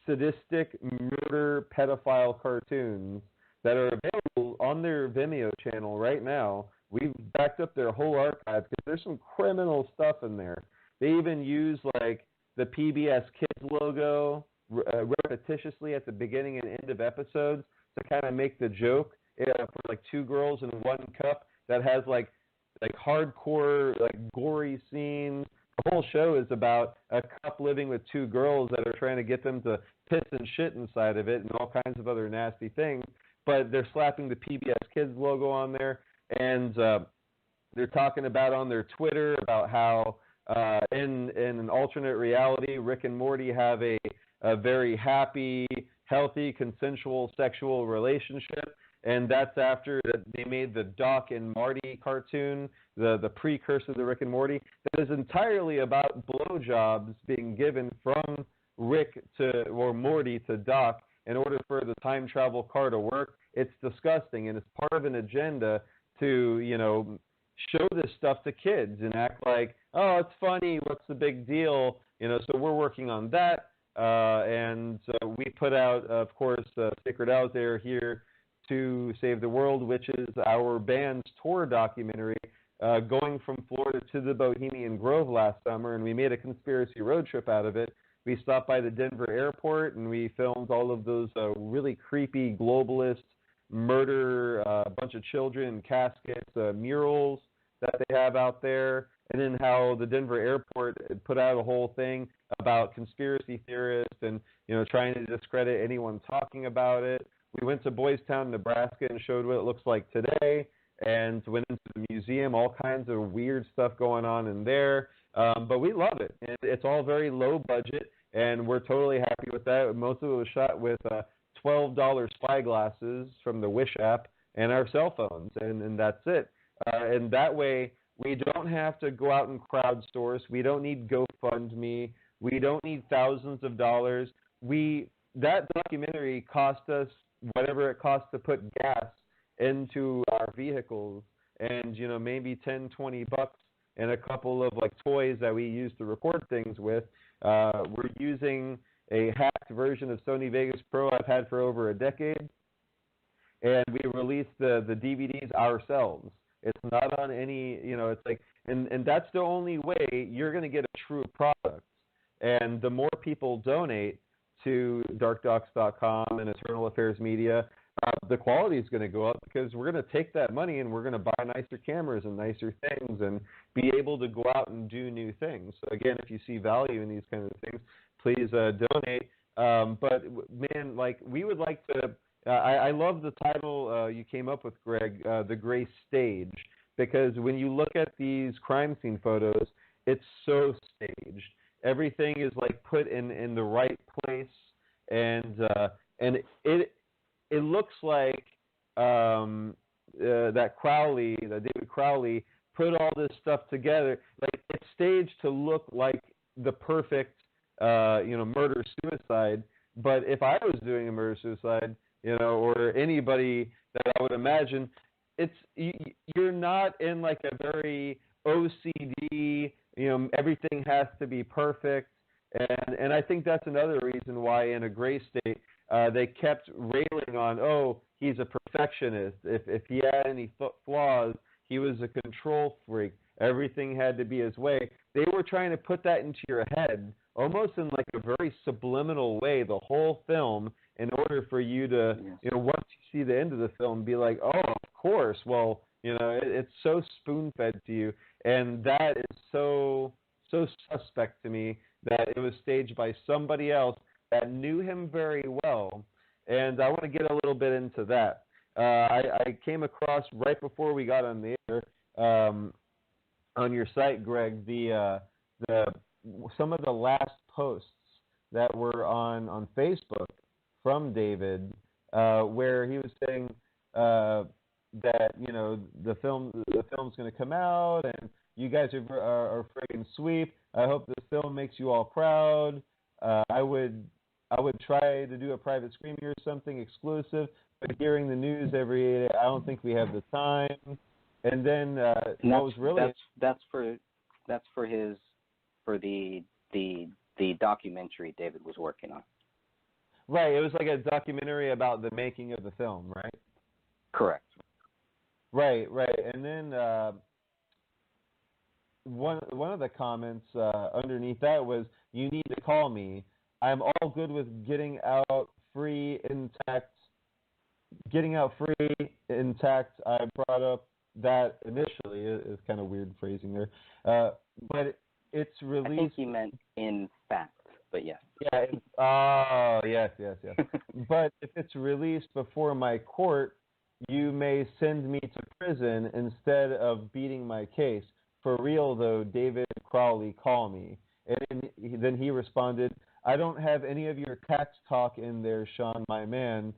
sadistic, murder, pedophile cartoons that are available on their Vimeo channel right now. We've backed up their whole archive because there's some criminal stuff in there. They even use like the PBS Kids logo repetitiously at the beginning and end of episodes to kind of make the joke for like two girls in one cup that has like hardcore, like gory scenes. The whole show is about a cup living with two girls that are trying to get them to piss and shit inside of it and all kinds of other nasty things. But they're slapping the PBS Kids logo on there, and they're talking about on their Twitter about how in an alternate reality, Rick and Morty have a very happy, healthy, consensual sexual relationship. And that's after they made the Doc and Marty cartoon, the precursor to Rick and Morty, that is entirely about blowjobs being given from Rick or Morty to Doc in order for the time travel car to work. It's disgusting, and it's part of an agenda to, show this stuff to kids and act like, oh, it's funny, what's the big deal? So we're working on that, and we put out, of course, Sacred Out There here to Save the World, which is our band's tour documentary, going from Florida to the Bohemian Grove last summer, and we made a conspiracy road trip out of it. We stopped by the Denver airport, and we filmed all of those really creepy globalist murder, a bunch of children in caskets, murals that they have out there, and then how the Denver airport put out a whole thing about conspiracy theorists and, trying to discredit anyone talking about it. We went to Boys Town, Nebraska, and showed what it looks like today, and went into the museum, all kinds of weird stuff going on in there. But we love it. And it's all very low budget, and we're totally happy with that. Most of it was shot with $12 spyglasses from the Wish app and our cell phones, and that's it. And that way, we don't have to go out and crowdsource. We don't need GoFundMe. We don't need thousands of dollars. That documentary cost us whatever it costs to put gas into our vehicles, and maybe $10-20 and a couple of like toys that we use to record things with. We're using a hacked version of Sony Vegas Pro I've had for over a decade, and we released the DVDs ourselves. It's not on any, it's like, and that's the only way you're going to get a true product. And the more people donate to DarkDox.com and Eternal Affairs Media, the quality is going to go up because we're going to take that money and we're going to buy nicer cameras and nicer things and be able to go out and do new things. So again, if you see value in these kinds of things, please donate. But man, like we would like to. I love the title you came up with, Greg, The Gray Stage, because when you look at these crime scene photos, it's so staged. Everything is like put in the right place, and it looks like that David Crowley, put all this stuff together. Like it's staged to look like the perfect murder suicide. But if I was doing a murder suicide, or anybody that I would imagine, you're not in like a very OCD, everything has to be perfect. And I think that's another reason why in A Gray State, they kept railing on, oh, he's a perfectionist. If he had any flaws, he was a control freak. Everything had to be his way. They were trying to put that into your head, almost in like a very subliminal way, the whole film, in order for you to, once you see the end of the film, be like, oh, of course. Well, it's so spoon-fed to you, and that is so suspect to me that it was staged by somebody else that knew him very well, and I want to get a little bit into that. I came across right before we got on the air on your site, Greg, the some of the last posts that were on Facebook from David, where he was saying that the film's going to come out and you guys are friggin' sweet. I hope this film makes you all proud. I would try to do a private screening or something exclusive, but hearing the news every day, I don't think we have the time. And then what was really that's for the documentary David was working on. Right. It was like a documentary about the making of the film, right? Correct. Right. And then one of the comments underneath that was, "You need to call me. I'm all good with getting out free intact. I brought up that initially. Is kind of weird phrasing there, but it's released. I think he meant in fact, but yes. Yeah. Yes. But if it's released before my court, you may send me to prison instead of beating my case. For real, though, David Crowley, call me." And then he responded, "I don't have any of your tax talk in there, Sean, my man.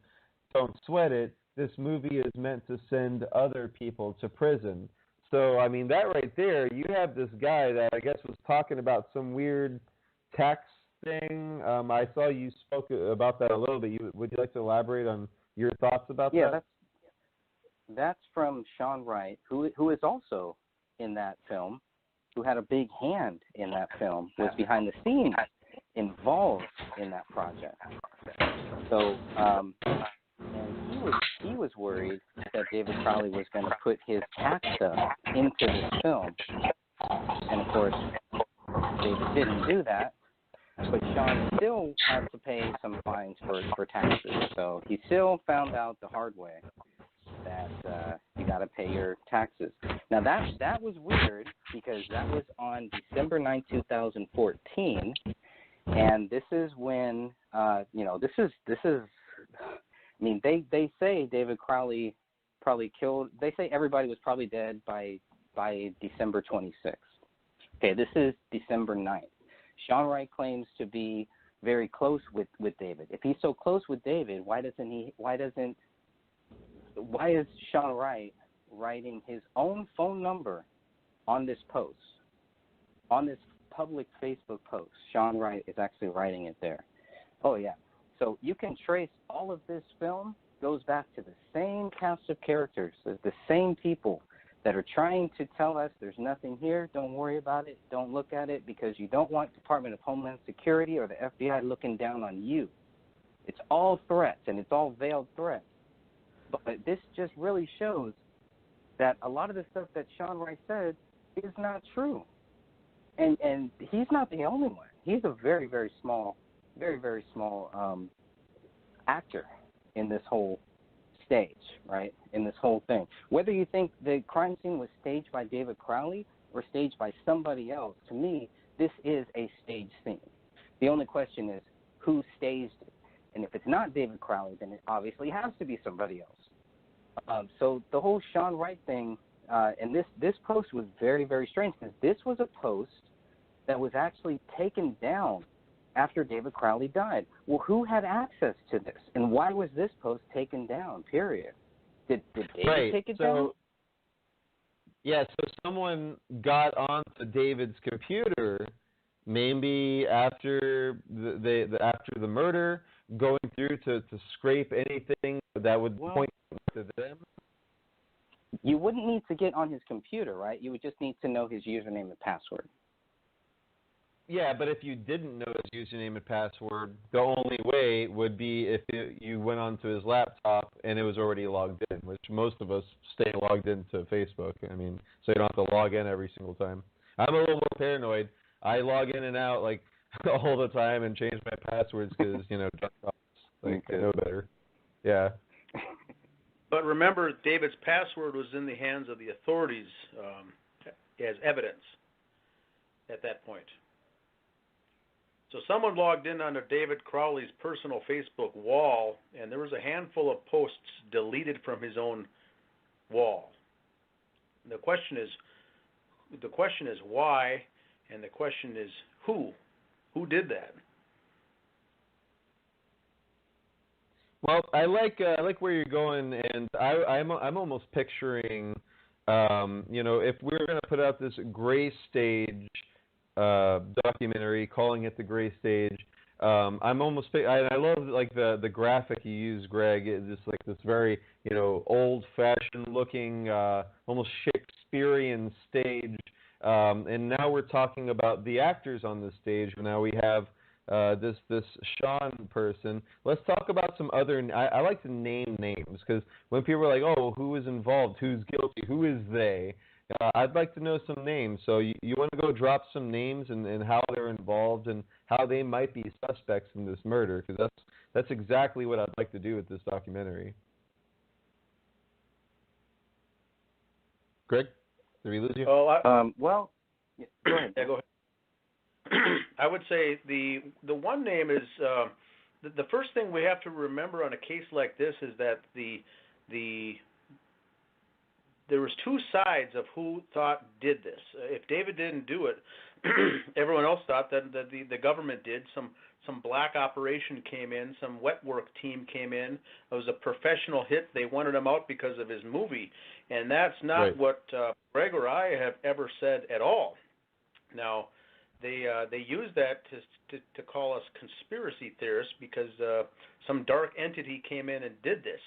Don't sweat it. This movie is meant to send other people to prison." So, I mean, that right there, you have this guy that I guess was talking about some weird tax thing. I saw you spoke about that a little bit. Would you like to elaborate on your thoughts about that? Yeah, that's from Sean Wright, who is also in that film, who had a big hand in that film, was behind the scenes involved in that project. So, and he was worried that David Crowley was going to put his tax stuff into this film, and of course, David didn't do that. But Sean still had to pay some fines for taxes, so he still found out the hard way that you got to pay your taxes. Now that was weird because that was on December 9, 2014, and this is when this is. I mean, they say David Crowley probably killed. They say everybody was probably dead by December 26th. Okay, this is December 9th. Sean Wright claims to be very close with David. If he's so close with David, why is Sean Wright writing his own phone number on this post, on this public Facebook post? Sean Wright is actually writing it there. Oh yeah. So you can trace all of this film goes back to the same cast of characters, the same people that are trying to tell us there's nothing here, don't worry about it, don't look at it, because you don't want Department of Homeland Security or the FBI looking down on you. It's all threats, and it's all veiled threats. But this just really shows that a lot of the stuff that Sean Wright said is not true. And he's not the only one. He's a very, very small actor in this whole stage, right, in this whole thing. Whether you think the crime scene was staged by David Crowley or staged by somebody else, to me, this is a staged scene. The only question is who staged it. And if it's not David Crowley, then it obviously has to be somebody else. So the whole Sean Wright thing, and this post was very, very strange, because this was a post that was actually taken down after David Crowley died. Well, who had access to this, and why was this post taken down, period? Did David take it down? Yeah, so someone got onto David's computer, maybe after the murder, going through to scrape anything that would point to them. You wouldn't need to get on his computer, right? You would just need to know his username and password. Yeah, but if you didn't know his username and password, the only way would be if you went onto his laptop and it was already logged in, which most of us stay logged into Facebook. I mean, so you don't have to log in every single time. I'm a little more paranoid. I log in and out like all the time and change my passwords because, DarkDox, I know better. Yeah. But remember, David's password was in the hands of the authorities as evidence at that point. So someone logged in onto David Crowley's personal Facebook wall, and there was a handful of posts deleted from his own wall. And the question is why, and the question is who? Who did that? Well, I like where you're going, and I'm almost picturing, if we're going to put out this gray stage documentary, calling it the Gray Stage, I'm almost. I love like the graphic you use, Greg. It's just like this very old-fashioned looking, almost Shakespearean stage. And now we're talking about the actors on the stage. Now we have this Sean person. Let's talk about some other. I like to name names because when people are like, "Oh, who is involved? Who's guilty? Who is they?" I'd like to know some names. So you want to go drop some names and how they're involved and how they might be suspects in this murder, because that's exactly what I'd like to do with this documentary. Greg, did we lose you? Oh, well, yeah, go ahead. Yeah, go ahead. I would say the one name is the first thing we have to remember on a case like this is that there was two sides of who thought did this. If David didn't do it, everyone else thought that the government did. Some black operation came in, some wet work team came in. It was a professional hit. They wanted him out because of his movie, and that's not right. what Greg or I have ever said at all. Now, they use that to call us conspiracy theorists because some dark entity came in and did this.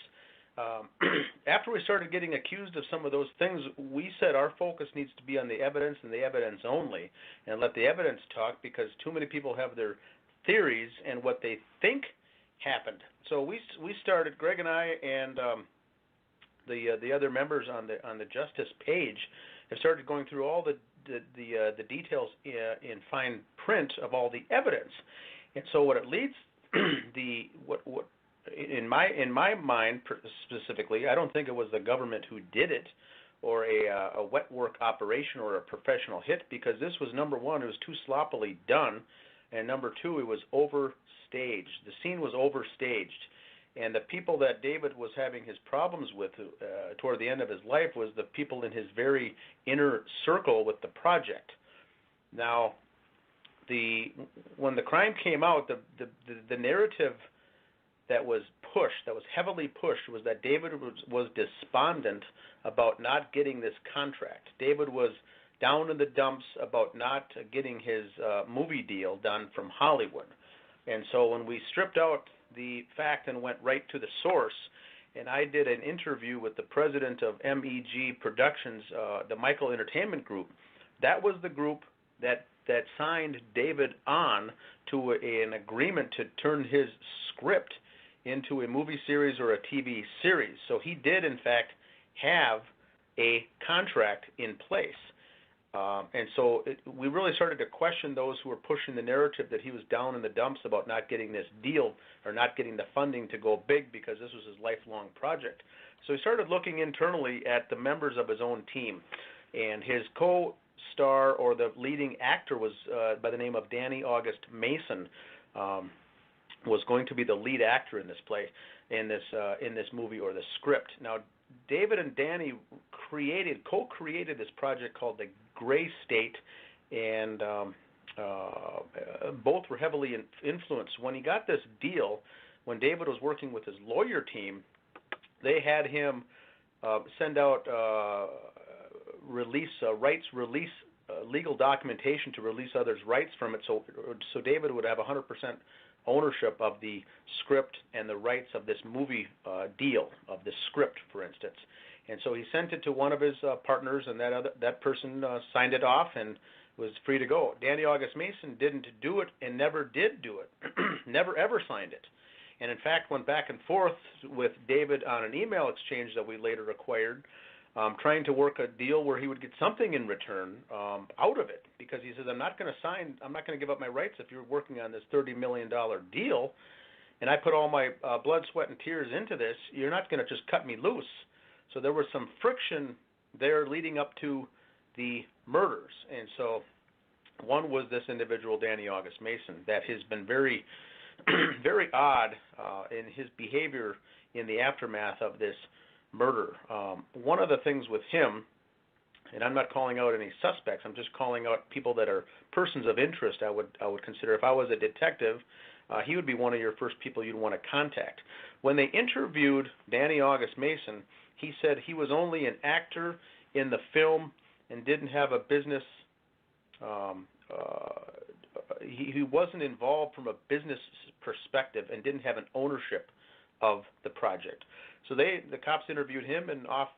After we started getting accused of some of those things, we said our focus needs to be on the evidence and the evidence only, and let the evidence talk, because too many people have their theories and what they think happened. So we started, Greg and I and the other members on the Justice page have started going through all the details in fine print of all the evidence, and so what it leads what in my mind specifically, I don't think it was the government who did it, or a wet work operation or a professional hit, because this was, number one, it was too sloppily done, and number two, it was overstaged. The scene was overstaged, and the people that David was having his problems with toward the end of his life was the people in his very inner circle with the project. Now, when the crime came out, the narrative that was heavily pushed, was that David was despondent about not getting this contract. David was down in the dumps about not getting his movie deal done from Hollywood. And so when we stripped out the fact and went right to the source, and I did an interview with the president of MEG Productions, the Michael Entertainment Group, that was the group that signed David on to an agreement to turn his script into a movie series or a TV series. So he did, in fact, have a contract in place. And so we really started to question those who were pushing the narrative that he was down in the dumps about not getting this deal or not getting the funding to go big because this was his lifelong project. So he started looking internally at the members of his own team. And his co-star, or the leading actor, was by the name of Danny August Mason, was going to be the lead actor in this play, in this movie or the script. Now, David and Danny co-created this project called The Gray State, and both were heavily influenced. When he got this deal, when David was working with his lawyer team, they had him send out rights release legal documentation to release others' rights from it, so David would have 100% ownership of the script and the rights of this movie deal, of this script, for instance. And so he sent it to one of his partners, and that person signed it off and was free to go. Danny August Mason didn't do it and never did do it, never ever signed it. And in fact went back and forth with David on an email exchange that we later acquired, trying to work a deal where he would get something in return out of it, because he says, I'm not going to give up my rights if you're working on this $30 million deal, and I put all my blood, sweat, and tears into this. You're not going to just cut me loose. So there was some friction there leading up to the murders. And so one was this individual, Danny August Mason, that has been very, very odd in his behavior in the aftermath of this murder. One of the things with him, and I'm not calling out any suspects, I'm just calling out people that are persons of interest. I would consider, if I was a detective, he would be one of your first people you'd want to contact. When they interviewed Danny August Mason, he said he was only an actor in the film and didn't have a business he wasn't involved from a business perspective and didn't have an ownership of the project. So the cops interviewed him, and off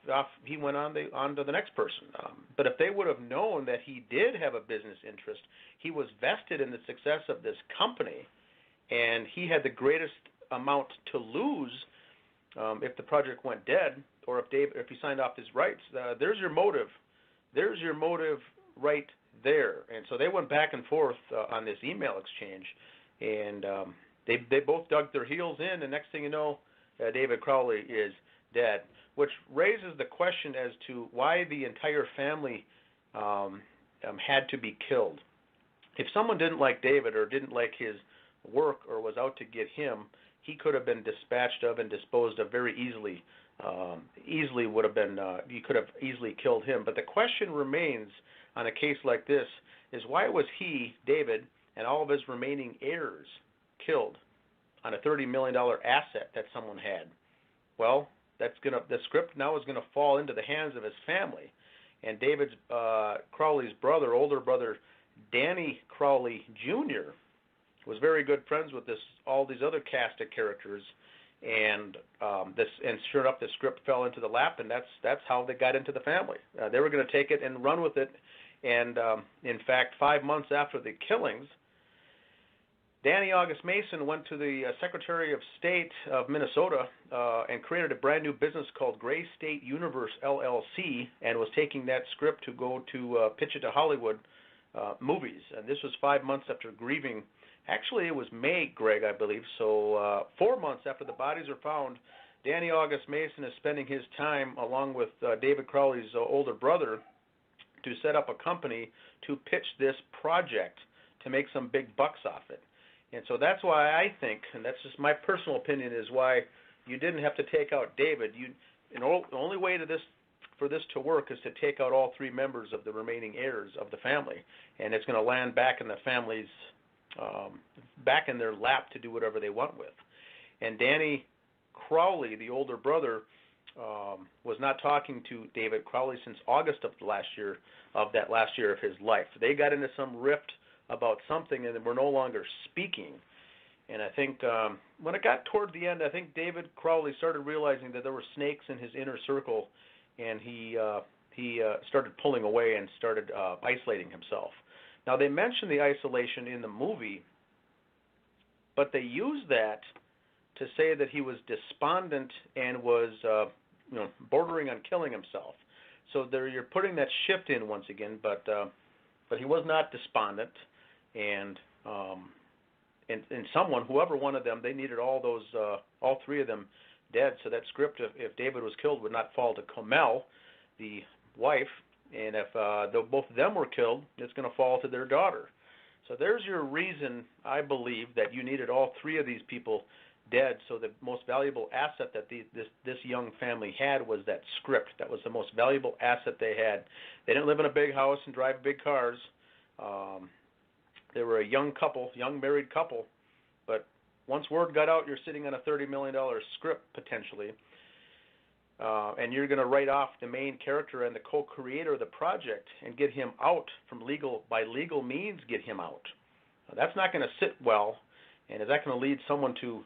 he went on to the next person. But if they would have known that he did have a business interest, he was vested in the success of this company, and he had the greatest amount to lose if the project went dead, or if he signed off his rights. There's your motive. There's your motive right there. And so they went back and forth on this email exchange, and they both dug their heels in, and next thing you know, David Crowley is dead, which raises the question as to why the entire family had to be killed. If someone didn't like David or didn't like his work or was out to get him, he could have been dispatched of and disposed of very easily. You could have easily killed him. But the question remains on a case like this is, why was he, David, and all of his remaining heirs killed on a $30 million asset that someone had? Well, the script now is going to fall into the hands of his family. And David's Crowley's older brother, Danny Crowley Jr., was very good friends with all these other cast of characters, and sure enough, the script fell into the lap, and that's how they got into the family. They were going to take it and run with it, and in fact, 5 months after the killings, Danny August Mason went to the Secretary of State of Minnesota and created a brand new business called Gray State Universe LLC, and was taking that script to go to pitch it to Hollywood movies. And this was 5 months after grieving. Actually, it was May, Greg, I believe. So 4 months after the bodies were found, Danny August Mason is spending his time, along with David Crowley's older brother, to set up a company to pitch this project to make some big bucks off it. And so that's why I think, and that's just my personal opinion, is why you didn't have to take out David. The only way for this to work is to take out all three members of the remaining heirs of the family, and it's going to land back in the family's back in their lap to do whatever they want with. And Danny Crowley, the older brother, was not talking to David Crowley since August of that last year of his life. They got into some rift about something, and were no longer speaking. And I think when it got toward the end, I think David Crowley started realizing that there were snakes in his inner circle, and he started pulling away and started isolating himself. Now, they mention the isolation in the movie, but they use that to say that he was despondent and was bordering on killing himself. So you're putting that shift in once again, but he was not despondent, and someone, whoever one of them, they needed all three of them dead. So that script, if David was killed, would not fall to Comel, the wife, and if both of them were killed, it's going to fall to their daughter. So there's your reason, I believe, that you needed all three of these people dead. So the most valuable asset that this young family had was that script. That was the most valuable asset they had. They didn't live in a big house and drive big cars. They were a young married couple. But once word got out, you're sitting on a $30 million script potentially. And you're going to write off the main character and the co-creator of the project and get him out by legal means, get him out. That's not going to sit well. And is that going to lead someone to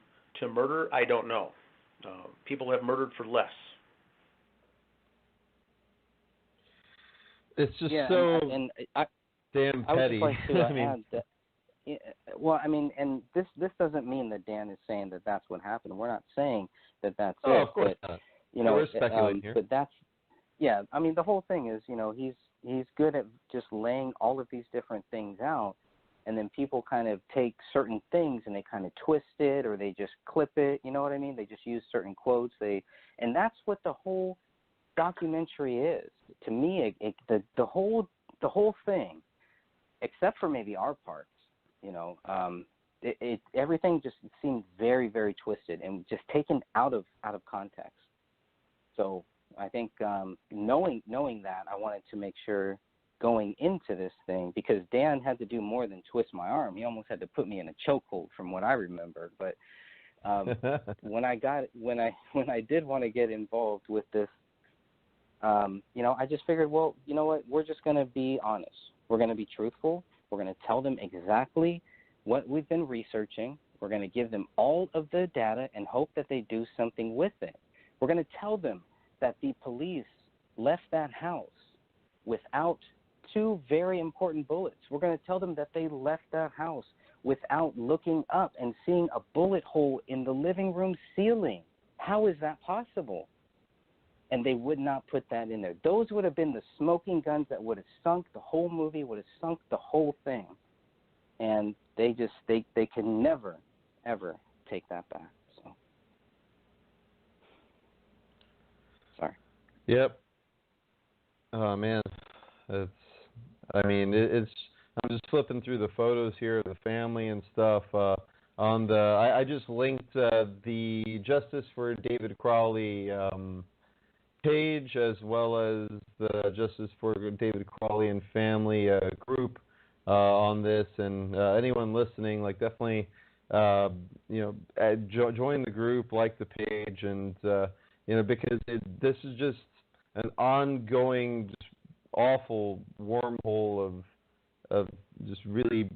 murder? I don't know. People have murdered for less. It's just damn I petty. would just like to add that. Well, I mean, and this doesn't mean that Dan is saying that that's what happened. We're not saying that that's it. Of course not. We're speculating here. But that's, yeah. I mean, the whole thing is, he's good at just laying all of these different things out, and then people kind of take certain things and they kind of twist it, or they just clip it. You know what I mean? They just use certain quotes. And that's what the whole documentary is. To me, the whole thing, except for maybe our parts, everything just seemed very, very twisted and just taken out of context. So I think knowing that, I wanted to make sure going into this thing, because Dan had to do more than twist my arm. He almost had to put me in a chokehold, from what I remember. But when I did want to get involved with this, I just figured, well, you know what? We're just going to be honest. We're going to be truthful. We're going to tell them exactly what we've been researching. We're going to give them all of the data and hope that they do something with it. We're going to tell them that the police left that house without 2 very important bullets. We're going to tell them that they left that house without looking up and seeing a bullet hole in the living room ceiling. How is that possible? And they would not put that in there. Those would have been the smoking guns that would have sunk the whole movie, would have sunk the whole thing. And they can never, ever take that back. So, sorry. Yep. Oh man, it's. I'm just flipping through the photos here of the family and stuff. I just linked the Justice for David Crowley page, as well as the Justice for David Crowley and Family group on this, and anyone listening, like, definitely join the group, like the page, and because this is just an ongoing, just awful wormhole of just really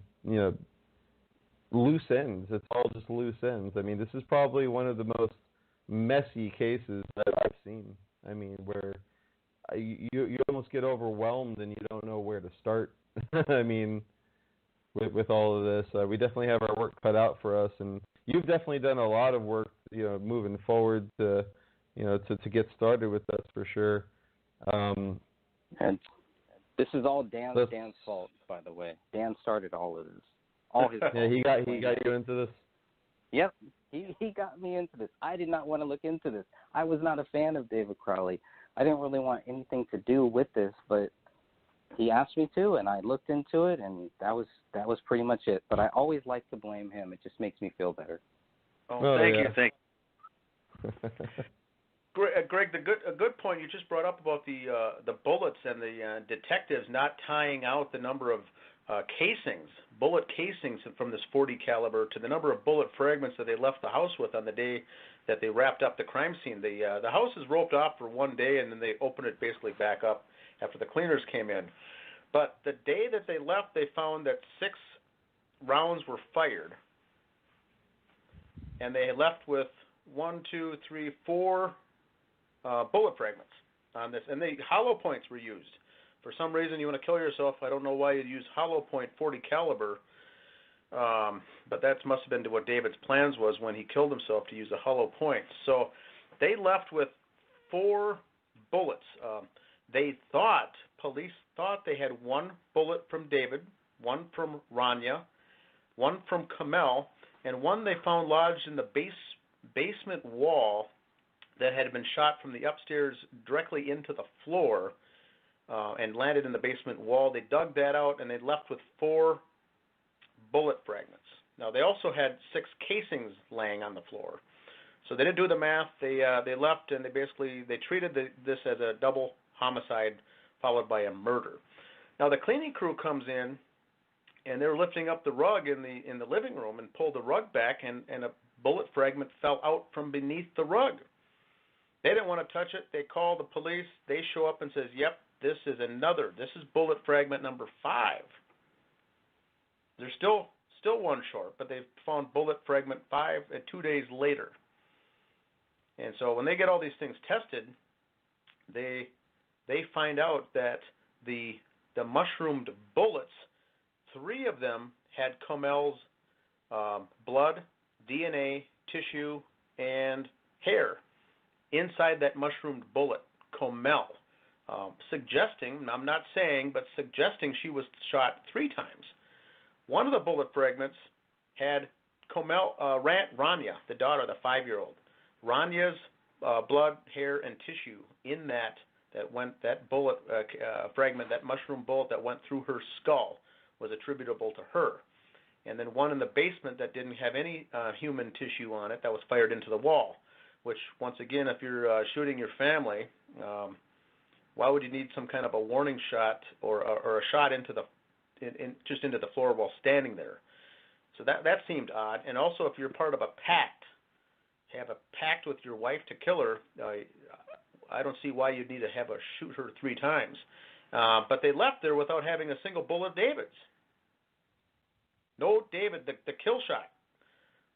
loose ends. It's all just loose ends. I mean, this is probably one of the most messy cases that I've seen. I mean, where you almost get overwhelmed and you don't know where to start. I mean, with all of this, we definitely have our work cut out for us, and you've definitely done a lot of work, moving forward to get started with us for sure. And this is all Dan's fault, by the way. Dan started all of this. All his fault. Yeah, he got you into this. Yep, he got me into this. I did not want to look into this. I was not a fan of David Crowley. I didn't really want anything to do with this, but he asked me to, and I looked into it, and that was pretty much it. But I always like to blame him. It just makes me feel better. Oh, thank you. Greg, a good point you just brought up about the bullets and the detectives not tying out the number of bullet casings from this .40 caliber to the number of bullet fragments that they left the house with on the day that they wrapped up the crime scene. The house is roped off for one day, and then they opened it basically back up after the cleaners came in. But the day that they left, they found that 6 rounds were fired, and they left with 4 bullet fragments on this, and hollow points were used. For some reason, you want to kill yourself. I don't know why you'd use hollow point .40 caliber, but that must have been to what David's plans was when he killed himself, to use a hollow point. So they left with 4 bullets. Police thought they had 1 bullet from David, 1 from Rania, 1 from Kamel, and 1 they found lodged in the basement wall that had been shot from the upstairs directly into the floor and landed in the basement wall. They dug that out, and they left with 4 bullet fragments. Now, they also had 6 casings laying on the floor. So they didn't do the math. They left, and they treated this as a double homicide followed by a murder. Now, the cleaning crew comes in, and they're lifting up the rug in the living room and pulled the rug back, and a bullet fragment fell out from beneath the rug. They didn't want to touch it. They call the police. They show up and says, yep, this is bullet fragment number 5. They're still 1 short, but they've found bullet fragment 5 2 days later. And so when they get all these things tested, they find out that the mushroomed bullets, 3 of them had Comel's blood, DNA, tissue, and hair inside that mushroomed bullet, Comel, suggesting, I'm not saying, but suggesting she was shot 3 times. One of the bullet fragments had Rania, the daughter, the 5-year-old. Rania's blood, hair, and tissue in that bullet fragment, that mushroom bullet that went through her skull, was attributable to her. And then one in the basement that didn't have any human tissue on it, that was fired into the wall. Which, once again, if you're shooting your family, why would you need some kind of a warning shot or a shot into the floor while standing there? So that seemed odd. And also, if you're part of a pact, have a pact with your wife to kill her, I don't see why you'd need to have a shoot her 3 times. But they left there without having a single bullet of David's. No David, the kill shot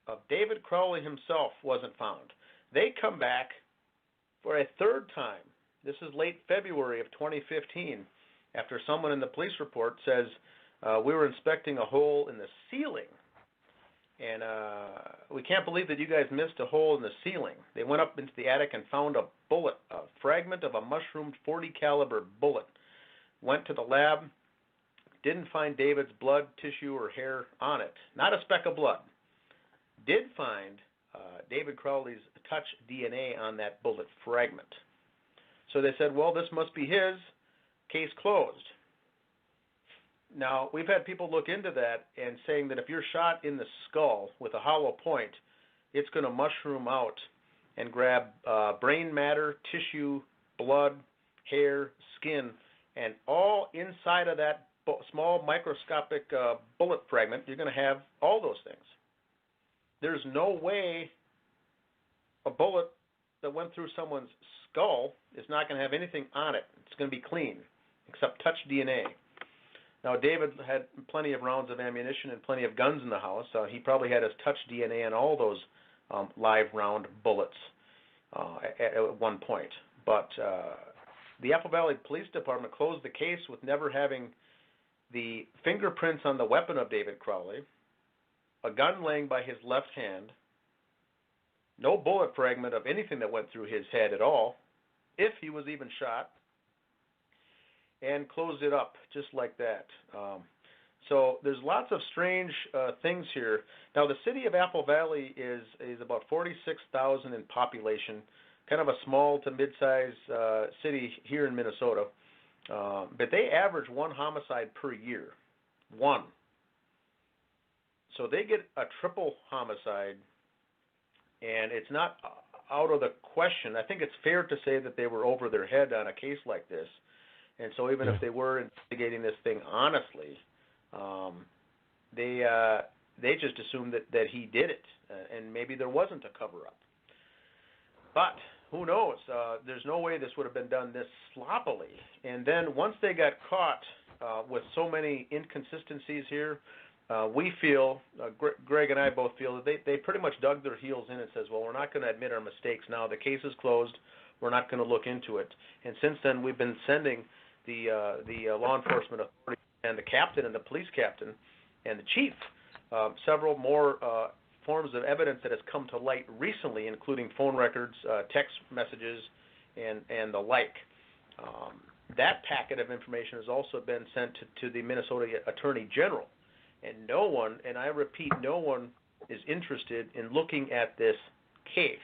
of David Crowley himself wasn't found. They come back for a third time. This is late February of 2015, after someone in the police report says, we were inspecting a hole in the ceiling, and we can't believe that you guys missed a hole in the ceiling. They went up into the attic and found a bullet, a fragment of a mushroomed .40 caliber bullet. Went to the lab, didn't find David's blood, tissue, or hair on it. Not a speck of blood. Did find David Crowley's touch DNA on that bullet fragment. So they said, well, this must be his. Case closed. Now, we've had people look into that and saying that if you're shot in the skull with a hollow point, it's going to mushroom out and grab brain matter, tissue, blood, hair, skin, and all inside of that small microscopic bullet fragment, you're going to have all those things. There's no way a bullet that went through someone's skull is not going to have anything on it. It's going to be clean, except touch DNA. Now, David had plenty of rounds of ammunition and plenty of guns in the house. He probably had his touch DNA on all those live round bullets at one point. But the Apple Valley Police Department closed the case with never having the fingerprints on the weapon of David Crowley, a gun laying by his left hand, no bullet fragment of anything that went through his head at all, if he was even shot, and closed it up just like that. So there's lots of strange things here. Now, the city of Apple Valley is about 46,000 in population, kind of a small to mid-sized city here in Minnesota. But they average one homicide per year. One. So they get a triple homicide, and it's not out of the question. I think it's fair to say that they were over their head on a case like this. And so even if they were investigating this thing honestly, they just assumed that he did it, and maybe there wasn't a cover-up. But who knows? There's no way this would have been done this sloppily. And then once they got caught with so many inconsistencies here, we feel, Greg and I both feel, that they pretty much dug their heels in and says, well, we're not going to admit our mistakes now. The case is closed. We're not going to look into it. And since then, we've been sending the law enforcement authority and the captain and the police captain and the chief several more forms of evidence that has come to light recently, including phone records, text messages, and the like. That packet of information has also been sent to the Minnesota Attorney General. And no one, and I repeat, no one is interested in looking at this case.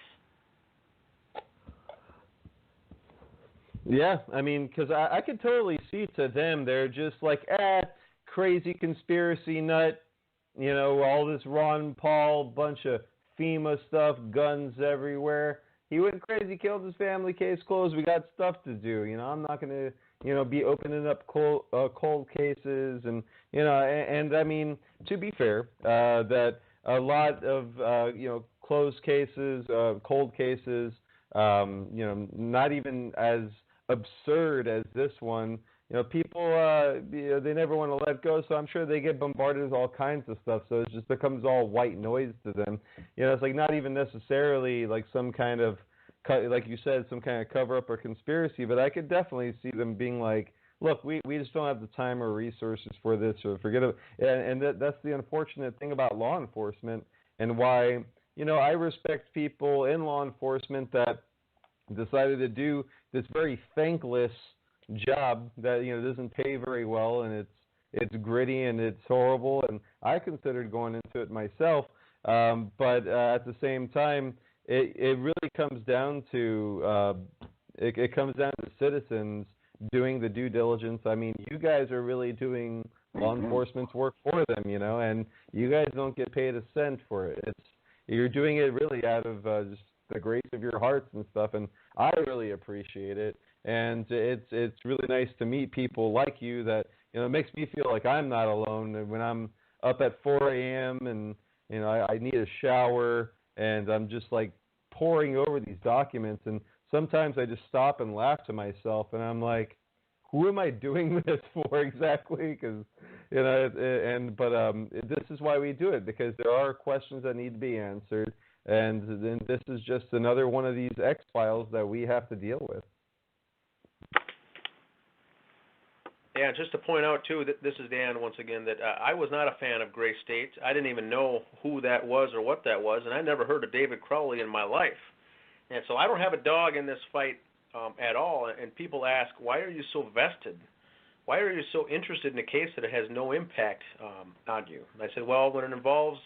Yeah, I mean, because I could totally see to them, they're just like, crazy conspiracy nut, you know, all this Ron Paul, bunch of FEMA stuff, guns everywhere. He went crazy, killed his family, case closed, we got stuff to do, you know, I'm not going to, you know, be opening up cold cases, and, you know, and I mean, to be fair, that a lot of, you know, closed cases, cold cases, you know, not even as absurd as this one, you know, people, you know, they never want to let go, so I'm sure they get bombarded with all kinds of stuff, so it just becomes all white noise to them. You know, it's like not even necessarily like some kind of, like you said, some kind of cover-up or conspiracy, but I could definitely see them being like, look, we just don't have the time or resources for this, or forget it. And that's the unfortunate thing about law enforcement, and why, you know, I respect people in law enforcement that decided to do this very thankless job that, you know, doesn't pay very well, and it's gritty and it's horrible, and I considered going into it myself, but at the same time, it really comes down to it comes down to citizens doing the due diligence. I mean, you guys are really doing law enforcement's work for them, you know, and you guys don't get paid a cent for it. You're doing it really out of just the grace of your hearts and stuff, and I really appreciate it. And it's really nice to meet people like you that, you know, it makes me feel like I'm not alone. And when I'm up at 4 a.m. and, you know, I need a shower and I'm just like poring over these documents, and sometimes I just stop and laugh to myself, and I'm like, who am I doing this for exactly? Because this is why we do it, because there are questions that need to be answered, and then this is just another one of these X-Files that we have to deal with. Yeah, just to point out, too, that this is Dan once again, that I was not a fan of Gray State. I didn't even know who that was or what that was, and I never heard of David Crowley in my life. And so I don't have a dog in this fight at all. And people ask, why are you so vested? Why are you so interested in a case that has no impact on you? And I said, well, when it involves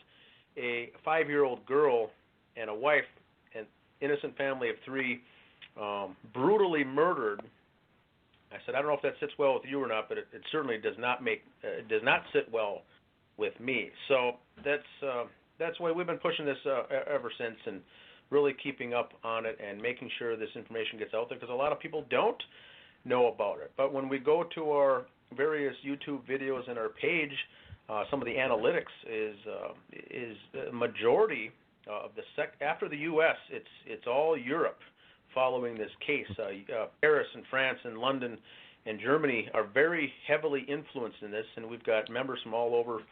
a 5-year-old girl and a wife, an innocent family of 3, brutally murdered, I said, I don't know if that sits well with you or not, but it certainly does not sit well with me. So that's why we've been pushing this ever since, and really keeping up on it and making sure this information gets out there, because a lot of people don't know about it. But when we go to our various YouTube videos and our page, some of the analytics is the majority of after the U.S., it's all Europe following this case. Paris and France and London and Germany are very heavily influenced in this, and we've got members from all over.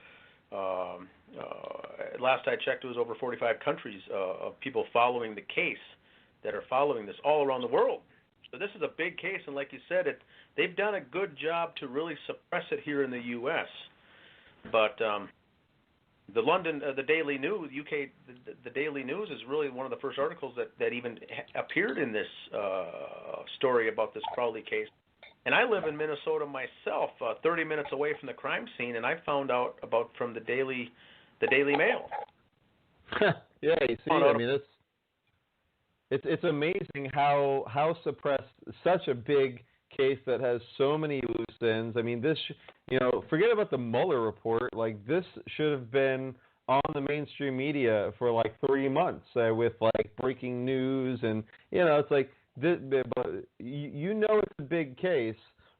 Last I checked, it was over 45 countries of people following the case that are following this all around the world. So this is a big case, and like you said, they've done a good job to really suppress it here in the U.S. But the Daily News, UK, the Daily News is really one of the first articles that even appeared in this story about this Crowley case. And I live in Minnesota myself, 30 minutes away from the crime scene, and I found out about from the Daily Mail. Yeah, you see, I mean, it's amazing how suppressed such a big case that has so many loose ends. I mean, this, forget about the Mueller report. Like, this should have been on the mainstream media for like 3 months with like breaking news, and it's like this, but it's a big case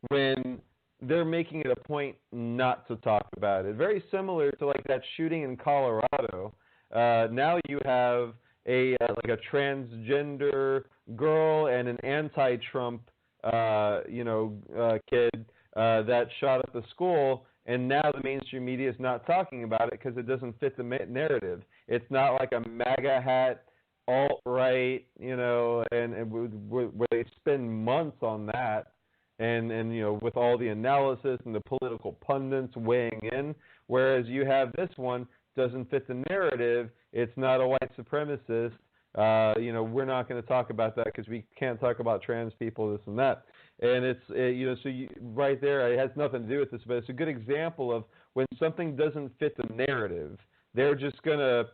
when they're making it a point not to talk about it. Very similar to like that shooting in Colorado. Now you have a transgender girl and an anti-Trump kid that shot up the school, and now the mainstream media is not talking about it because it doesn't fit the narrative. It's not like a MAGA hat alt-right, and where they spend months on that, and with all the analysis and the political pundits weighing in, whereas you have this one doesn't fit the narrative. It's not a white supremacist. We're not going to talk about that because we can't talk about trans people, this and that. And it's, right there, it has nothing to do with this, but it's a good example of when something doesn't fit the narrative, they're just going to,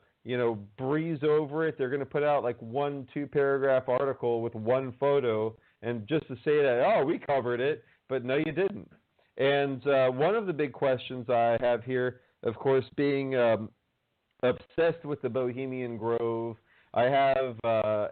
breeze over it. They're going to put out like 1-2 paragraph article with one photo, and just to say that, we covered it, but no, you didn't. And one of the big questions I have here, of course, being obsessed with the Bohemian Grove. I have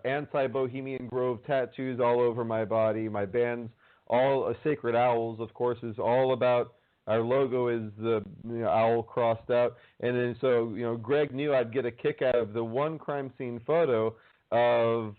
anti-Bohemian Grove tattoos all over my body. My band's all Sacred Owls, of course, is all about. Our logo is the owl crossed out, and then so Greg knew I'd get a kick out of the one crime scene photo of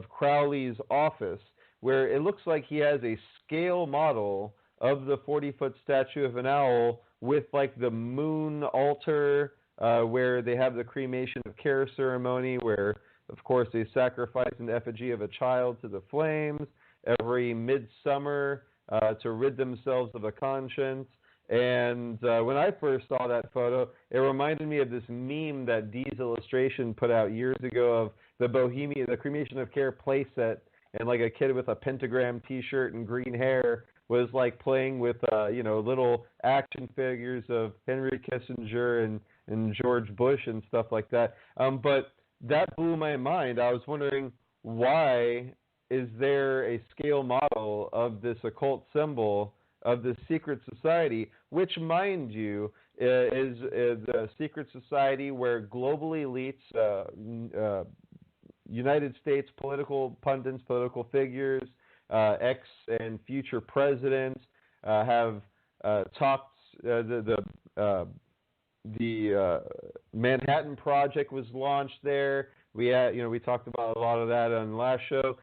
Crowley's office, where it looks like he has a scale model of the 40-foot statue of an owl with like the moon altar, where they have the cremation of care ceremony, where of course they sacrifice an effigy of a child to the flames every midsummer. To rid themselves of a conscience. And when I first saw that photo, it reminded me of this meme that Dee's Illustration put out years ago of the cremation of care playset, and like a kid with a pentagram T-shirt and green hair was like playing with little action figures of Henry Kissinger and George Bush and stuff like that. But that blew my mind. I was wondering, why is there a scale model of this occult symbol of the secret society, which, mind you, is a secret society where global elites, United States political pundits, political figures, ex and future presidents have talked. The Manhattan Project was launched there. We talked about a lot of that on the last show,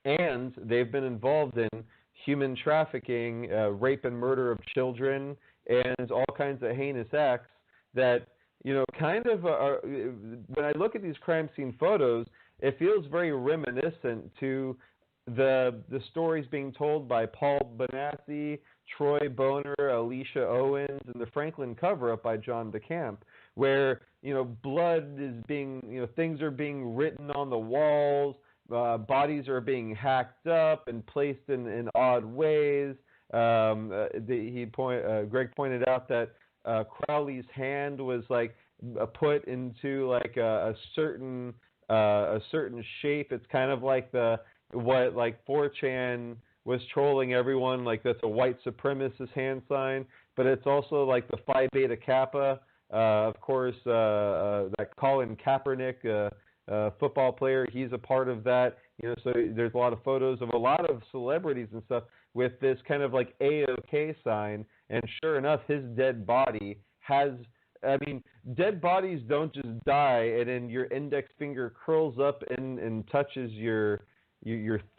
and they've been involved in human trafficking, rape and murder of children, and all kinds of heinous acts that, kind of when I look at these crime scene photos, it feels very reminiscent to the stories being told by Paul Benassi, Troy Boner, Alicia Owens, and the Franklin cover-up by John DeCamp, where, blood is being, things are being written on the walls, bodies are being hacked up and placed in odd ways. Greg pointed out that Crowley's hand was like put into like a certain shape. It's kind of like what 4chan was trolling everyone, like that's a white supremacist hand sign, but it's also like the Phi Beta Kappa. Of course, that Colin Kaepernick, football player, he's a part of that. So there's a lot of photos of a lot of celebrities and stuff with this kind of like AOK sign, and sure enough, his dead body has. I mean, dead bodies don't just die and then your index finger curls up and touches your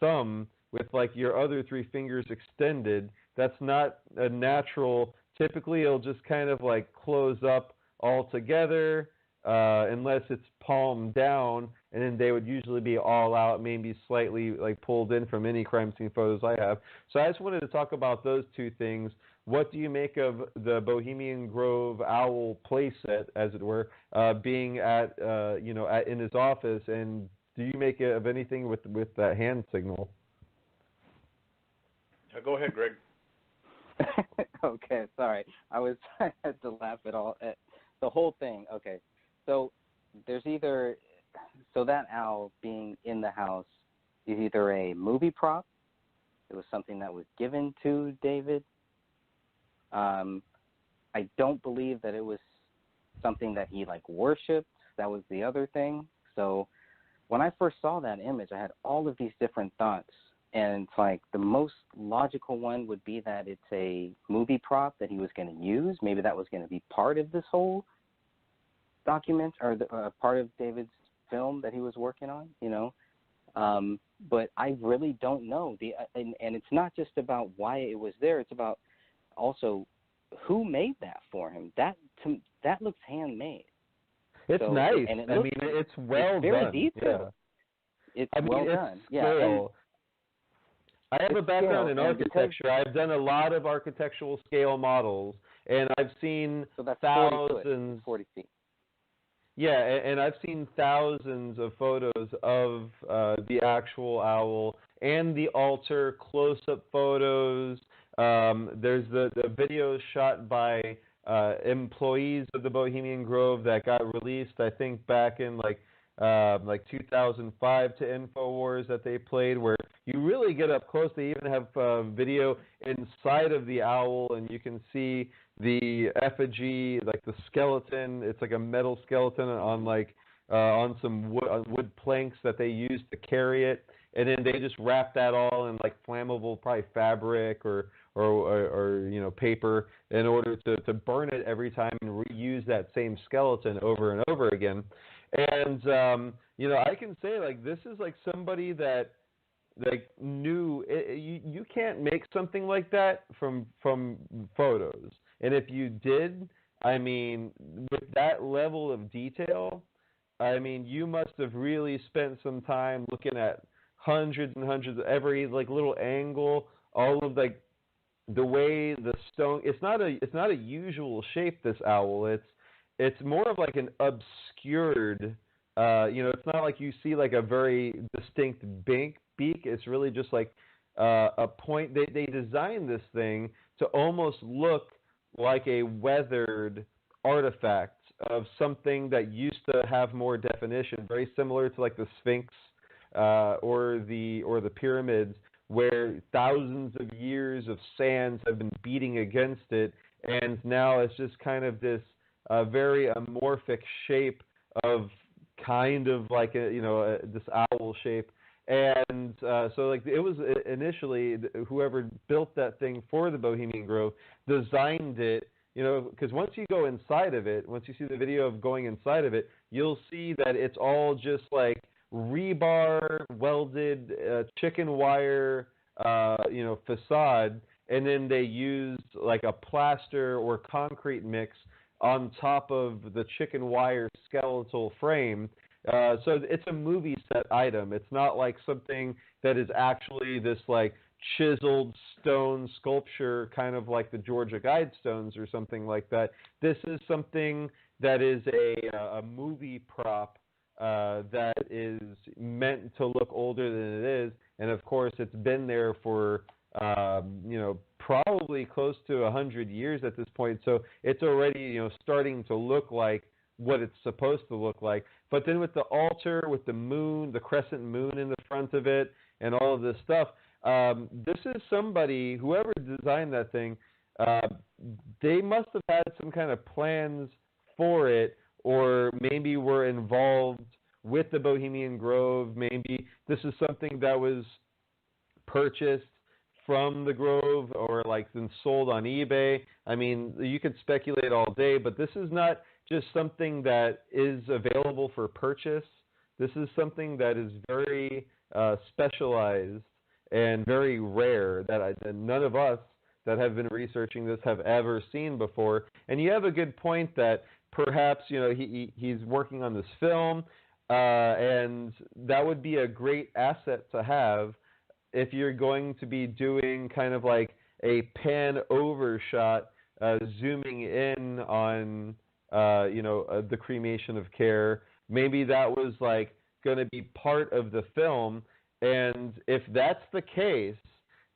thumb with like your other three fingers extended. That's not a natural. Typically, it'll just kind of like close up altogether, unless it's palm down, and then they would usually be all out, maybe slightly like pulled in from any crime scene photos I have. So I just wanted to talk about those two things. What do you make of the Bohemian Grove owl playset, as it were, being at in his office, and do you make of anything with that hand signal? Go ahead, Greg. Okay, sorry. I had to laugh at the whole thing. Okay, so there's that owl being in the house is either a movie prop. It was something that was given to David. I don't believe that it was something that he like worshipped. That was the other thing. So when I first saw that image, I had all of these different thoughts. And it's like the most logical one would be that it's a movie prop that he was going to use. Maybe that was going to be part of this whole document or part of David's film that he was working on, But I really don't know. And it's not just about why it was there. It's about also who made that for him. That looks handmade. It's nice. And it's well very done. Detailed. Yeah. It's well done. Yeah. I have a background in architecture. I've done a lot of architectural scale models, and I've seen thousands. 40 feet. Yeah, and I've seen thousands of photos of the actual owl and the altar, close-up photos. There's the videos shot by employees of the Bohemian Grove that got released, I think, back in like 2005 to InfoWars that they played, where you really get up close. They even have video inside of the owl, and you can see the effigy, like the skeleton. It's like a metal skeleton on some wood planks that they use to carry it, and then they just wrap that all in like flammable, probably fabric or paper, in order to burn it every time and reuse that same skeleton over and over again. And I can say like this is like somebody that like knew you can't make something like that from photos. And if you did, I mean, with that level of detail, I mean, you must have really spent some time looking at hundreds and hundreds of every like little angle, all of like the way the stone. It's not a usual shape, this owl. It's more of like an obscured. It's not like you see like a very distinct beak. It's really just like a point. They designed this thing to almost look like a weathered artifact of something that used to have more definition, very similar to like the Sphinx or the pyramids, where thousands of years of sands have been beating against it, and now it's just kind of this very amorphic shape of kind of like this owl shape. And so like it was initially whoever built that thing for the Bohemian Grove designed it, because once you go inside of it, once you see the video of going inside of it, you'll see that it's all just like rebar welded chicken wire facade, and then they used like a plaster or concrete mix on top of the chicken wire skeletal frame. So it's a movie set item. It's not like something that is actually this like chiseled stone sculpture, kind of like the Georgia Guidestones or something like that. This is something that is a movie prop that is meant to look older than it is, and of course it's been there for probably close to 100 years at this point. So it's already starting to look like what it's supposed to look like. But then with the altar, with the moon, the crescent moon in the front of it, and all of this stuff, this is somebody, whoever designed that thing, they must have had some kind of plans for it, or maybe were involved with the Bohemian Grove. Maybe this is something that was purchased from the Grove or like then sold on eBay. I mean, you could speculate all day, but this is not just something that is available for purchase. This is something that is very specialized and very rare that none of us that have been researching this have ever seen before. And you have a good point that perhaps he's working on this film, and that would be a great asset to have if you're going to be doing kind of like a pan over shot, zooming in on the cremation of care. Maybe that was like going to be part of the film, and if that's the case,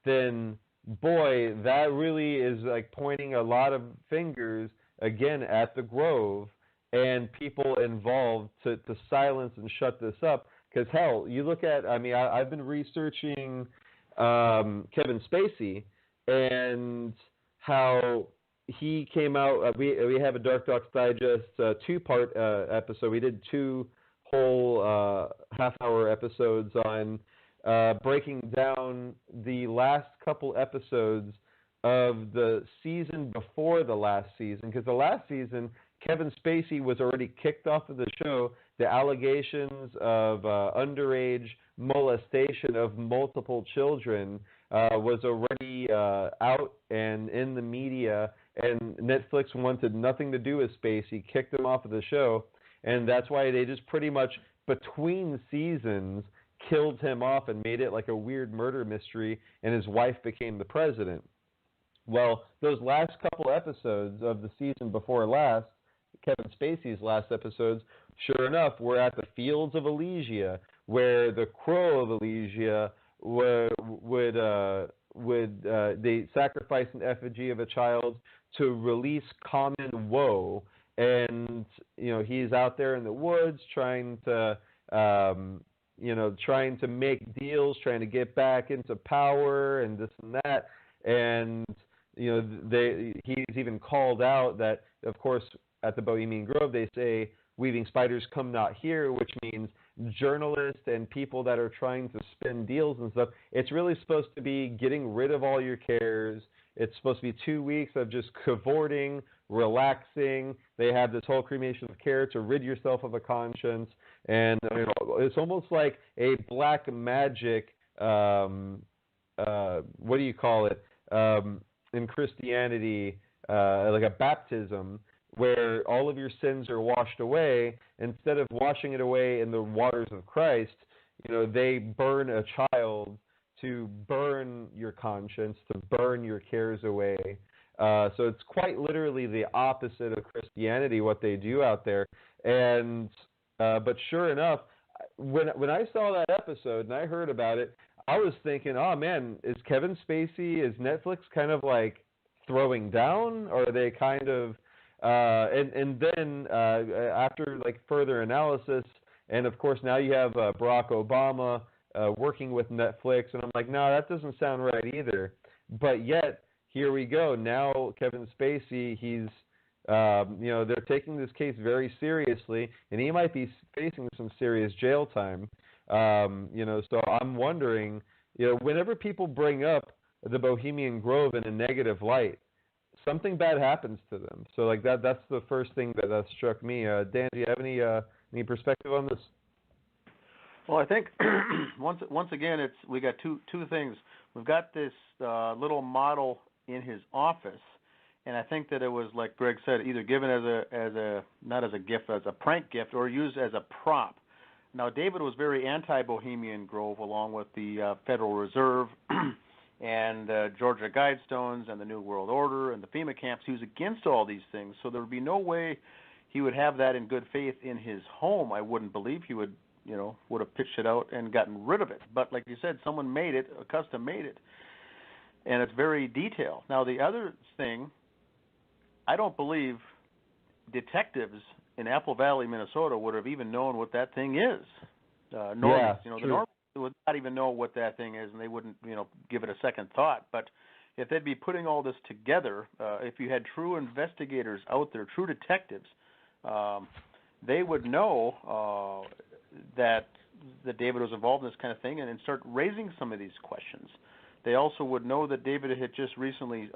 then boy, that really is like pointing a lot of fingers again at the Grove and people involved to silence and shut this up. Because hell, you look at, I've been researching Kevin Spacey and how he came out. We have a DarkDox Digest 2-part episode. We did 2 whole half-hour episodes on breaking down the last couple episodes of the season before the last season. Because the last season, Kevin Spacey was already kicked off of the show. The allegations of underage molestation of multiple children was already out and in the media, and Netflix wanted nothing to do with Spacey, kicked him off of the show, and that's why they just pretty much between seasons killed him off and made it like a weird murder mystery, and his wife became the president. Well, those last couple episodes of the season before last, Kevin Spacey's last episodes, sure enough, we're at the Fields of Elysia, where the Crow of Elysia would they sacrifice an effigy of a child to release common woe, and he's out there in the woods trying to make deals, trying to get back into power and this and that, and he's even called out that, of course, at the Bohemian Grove, they say, "Weaving spiders come not here," which means journalists and people that are trying to spin deals and stuff. It's really supposed to be getting rid of all your cares. It's supposed to be 2 weeks of just cavorting, relaxing. They have this whole cremation of care to rid yourself of a conscience. And it's almost like a black magic, what do you call it, in Christianity, like a baptism, where all of your sins are washed away. Instead of washing it away in the waters of Christ, they burn a child to burn your conscience, to burn your cares away. So it's quite literally the opposite of Christianity, what they do out there. And but sure enough, when I saw that episode and I heard about it, I was thinking, oh man, is Netflix kind of like throwing down, or are they kind of and then after like further analysis, and of course now you have Barack Obama working with Netflix, and I'm like, no, that doesn't sound right either. But yet here we go. Now Kevin Spacey, he's they're taking this case very seriously, and he might be facing some serious jail time. So I'm wondering, whenever people bring up the Bohemian Grove in a negative light, something bad happens to them. So like that's the first thing that struck me. Dan, do you have any perspective on this? Well, I think once again, we got two things. We've got this little model in his office, and I think that it was, like Greg said, either given as a not as a gift, as a prank gift, or used as a prop. Now, David was very anti-Bohemian Grove, along with the Federal Reserve and Georgia Guidestones and the New World Order and the FEMA camps. He was against all these things, so there would be no way he would have that in good faith in his home. I wouldn't believe he would have pitched it out and gotten rid of it. But like you said, someone made it, custom made it, and it's very detailed. Now, the other thing, I don't believe detectives in Apple Valley, Minnesota, would have even known what that thing is. Normies, the normies would not even know what that thing is, and they wouldn't, give it a second thought. But if they'd be putting all this together, if you had true investigators out there, true detectives, they would know that David was involved in this kind of thing and start raising some of these questions. They also would know that David had just recently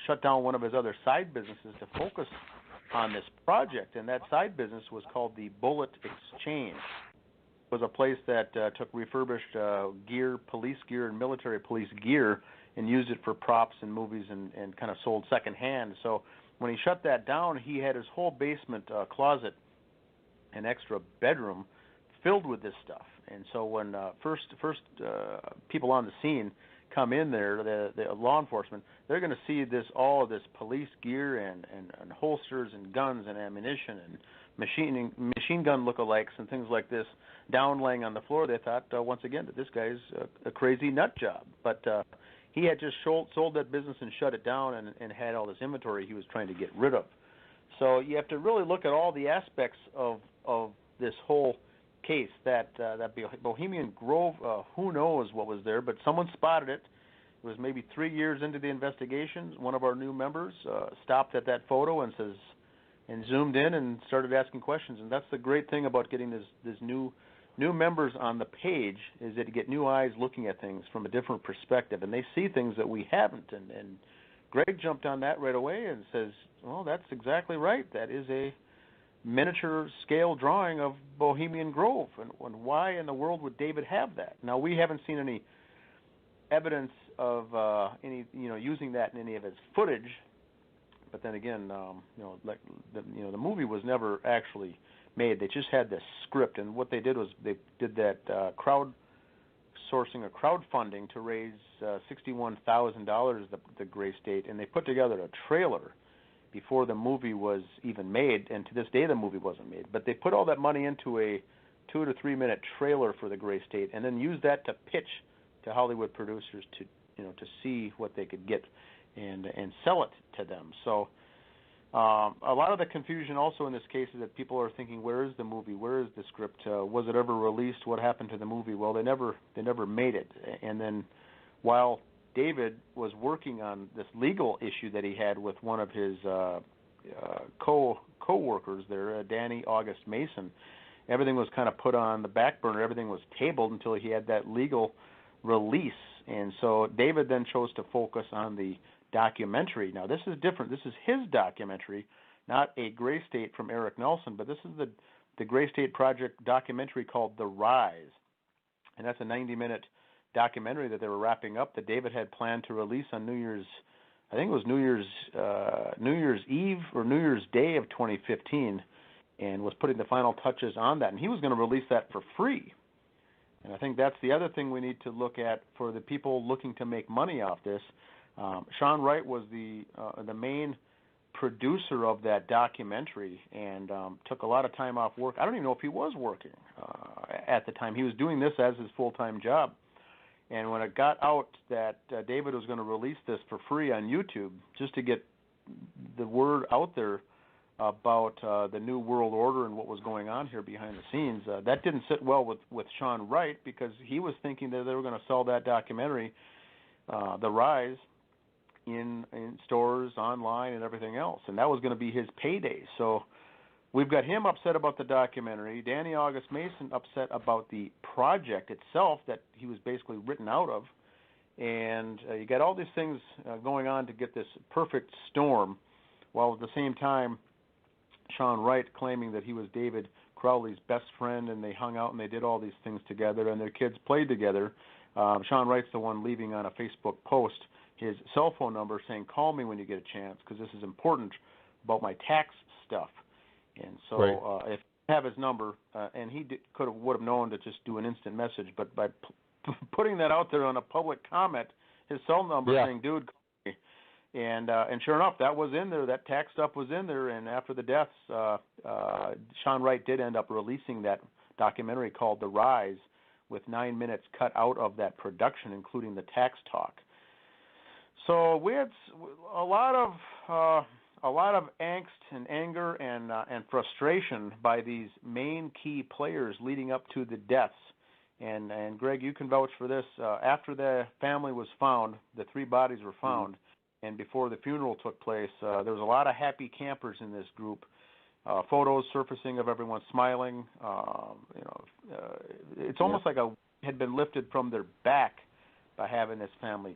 shut down one of his other side businesses to focus on this project, and that side business was called the Bullet Exchange. It was a place that took refurbished gear, police gear, and military police gear, and used it for props and movies and kind of sold secondhand. So when he shut that down, he had his whole basement closet and extra bedroom filled with this stuff. And so when first people on the scene come in there, the law enforcement, they're going to see all of this police gear and holsters and guns and ammunition and machine gun lookalikes and things like this down laying on the floor. They thought once again that this guy's a crazy nut job, but he had just sold that business and shut it down and had all this inventory he was trying to get rid of. So you have to really look at all the aspects of this whole case. That Bohemian Grove, who knows what was there, but someone spotted it. It was maybe 3 years into the investigation. One of our new members stopped at that photo and zoomed in and started asking questions. And that's the great thing about getting this new members on the page, is that you get new eyes looking at things from a different perspective, and they see things that we haven't. And Greg jumped on that right away and says, well, that's exactly right. That is a miniature scale drawing of Bohemian Grove, and why in the world would David have that? Now, we haven't seen any evidence of using that in any of his footage, but then again, the movie was never actually made. They just had this script, and what they did was they did that crowdsourcing or crowdfunding to raise $61,000 the Gray State, and they put together a trailer before the movie was even made, and to this day the movie wasn't made. But they put all that money into a 2 to 3 minute trailer for the Gray State, and then used that to pitch to Hollywood producers to see what they could get and sell it to them. So a lot of the confusion also in this case is that people are thinking, where is the movie? Where is the script? Was it ever released? What happened to the movie? Well, they never made it. And then while David was working on this legal issue that he had with one of his co-workers there, Danny August Mason, everything was kind of put on the back burner. Everything was tabled until he had that legal release. And so David then chose to focus on the documentary. Now, this is different. This is his documentary, not a Gray State from Eric Nelson, but this is the Gray State Project documentary called The Rise. And that's a 90-minute documentary that they were wrapping up that David had planned to release on New Year's Eve or New Year's Day of 2015, and was putting the final touches on that. And he was going to release that for free. And I think that's the other thing we need to look at for the people looking to make money off this. Sean Wright was the main producer of that documentary, and took a lot of time off work. I don't even know if he was working at the time. He was doing this as his full-time job. And when it got out that David was going to release this for free on YouTube, just to get the word out there about the New World Order and what was going on here behind the scenes, that didn't sit well with Sean Wright, because he was thinking that they were going to sell that documentary, The Rise, in stores, online, and everything else. And that was going to be his payday. So we've got him upset about the documentary. Danny August Mason upset about the project itself that he was basically written out of. And you got all these things going on to get this perfect storm, while at the same time Sean Wright claiming that he was David Crowley's best friend, and they hung out and they did all these things together, and their kids played together. Sean Wright's the one leaving on a Facebook post his cell phone number saying, call me when you get a chance because this is important about my tax stuff. And so if you have his number, and he would have known to just do an instant message, but by putting that out there on a public comment, his cell number saying, dude, call me. And sure enough, that was in there. That tax stuff was in there. And after the deaths, Sean Wright did end up releasing that documentary called The Rise, with 9 minutes cut out of that production, including the tax talk. So we had a lot of angst and anger and frustration by these main key players leading up to the deaths. And Greg, you can vouch for this. After the family was found, the 3 bodies were found, and before the funeral took place, there was a lot of happy campers in this group. Photos surfacing of everyone smiling. It's almost like had been lifted from their back by having this family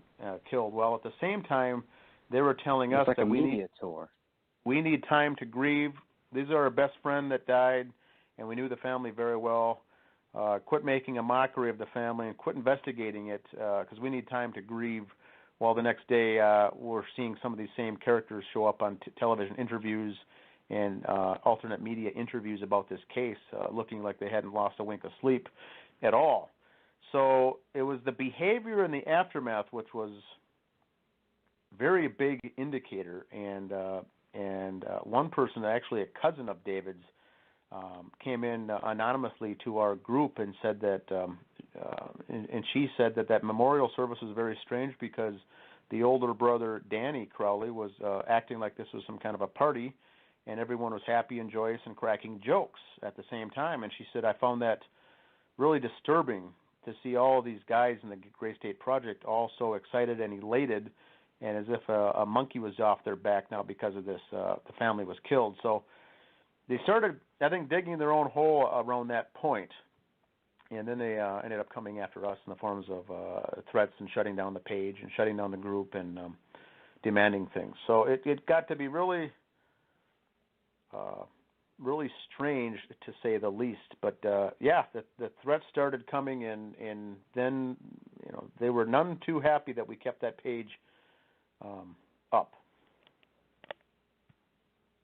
killed. Well, at the same time, they were telling us that we need time to grieve. These are our best friend that died, and we knew the family very well. Quit making a mockery of the family and quit investigating it because we need time to grieve. While the next day we're seeing some of these same characters show up on television interviews and alternate media interviews about this case, looking like they hadn't lost a wink of sleep at all. So it was the behavior in the aftermath which was very big indicator. And one person, actually a cousin of David's, came in anonymously to our group and said that, and she said that memorial service was very strange because the older brother, Danny Crowley, was acting like this was some kind of a party, and everyone was happy and joyous and cracking jokes at the same time. And she said, I found that really disturbing to see all these guys in the Gray State Project all so excited and elated and as if a monkey was off their back now because of this. The family was killed. So they started, I think, digging their own hole around that point. And then they ended up coming after us in the forms of threats and shutting down the page and shutting down the group and demanding things. So it got to be really strange, to say the least. But the threats started coming, and then they were none too happy that we kept that page up.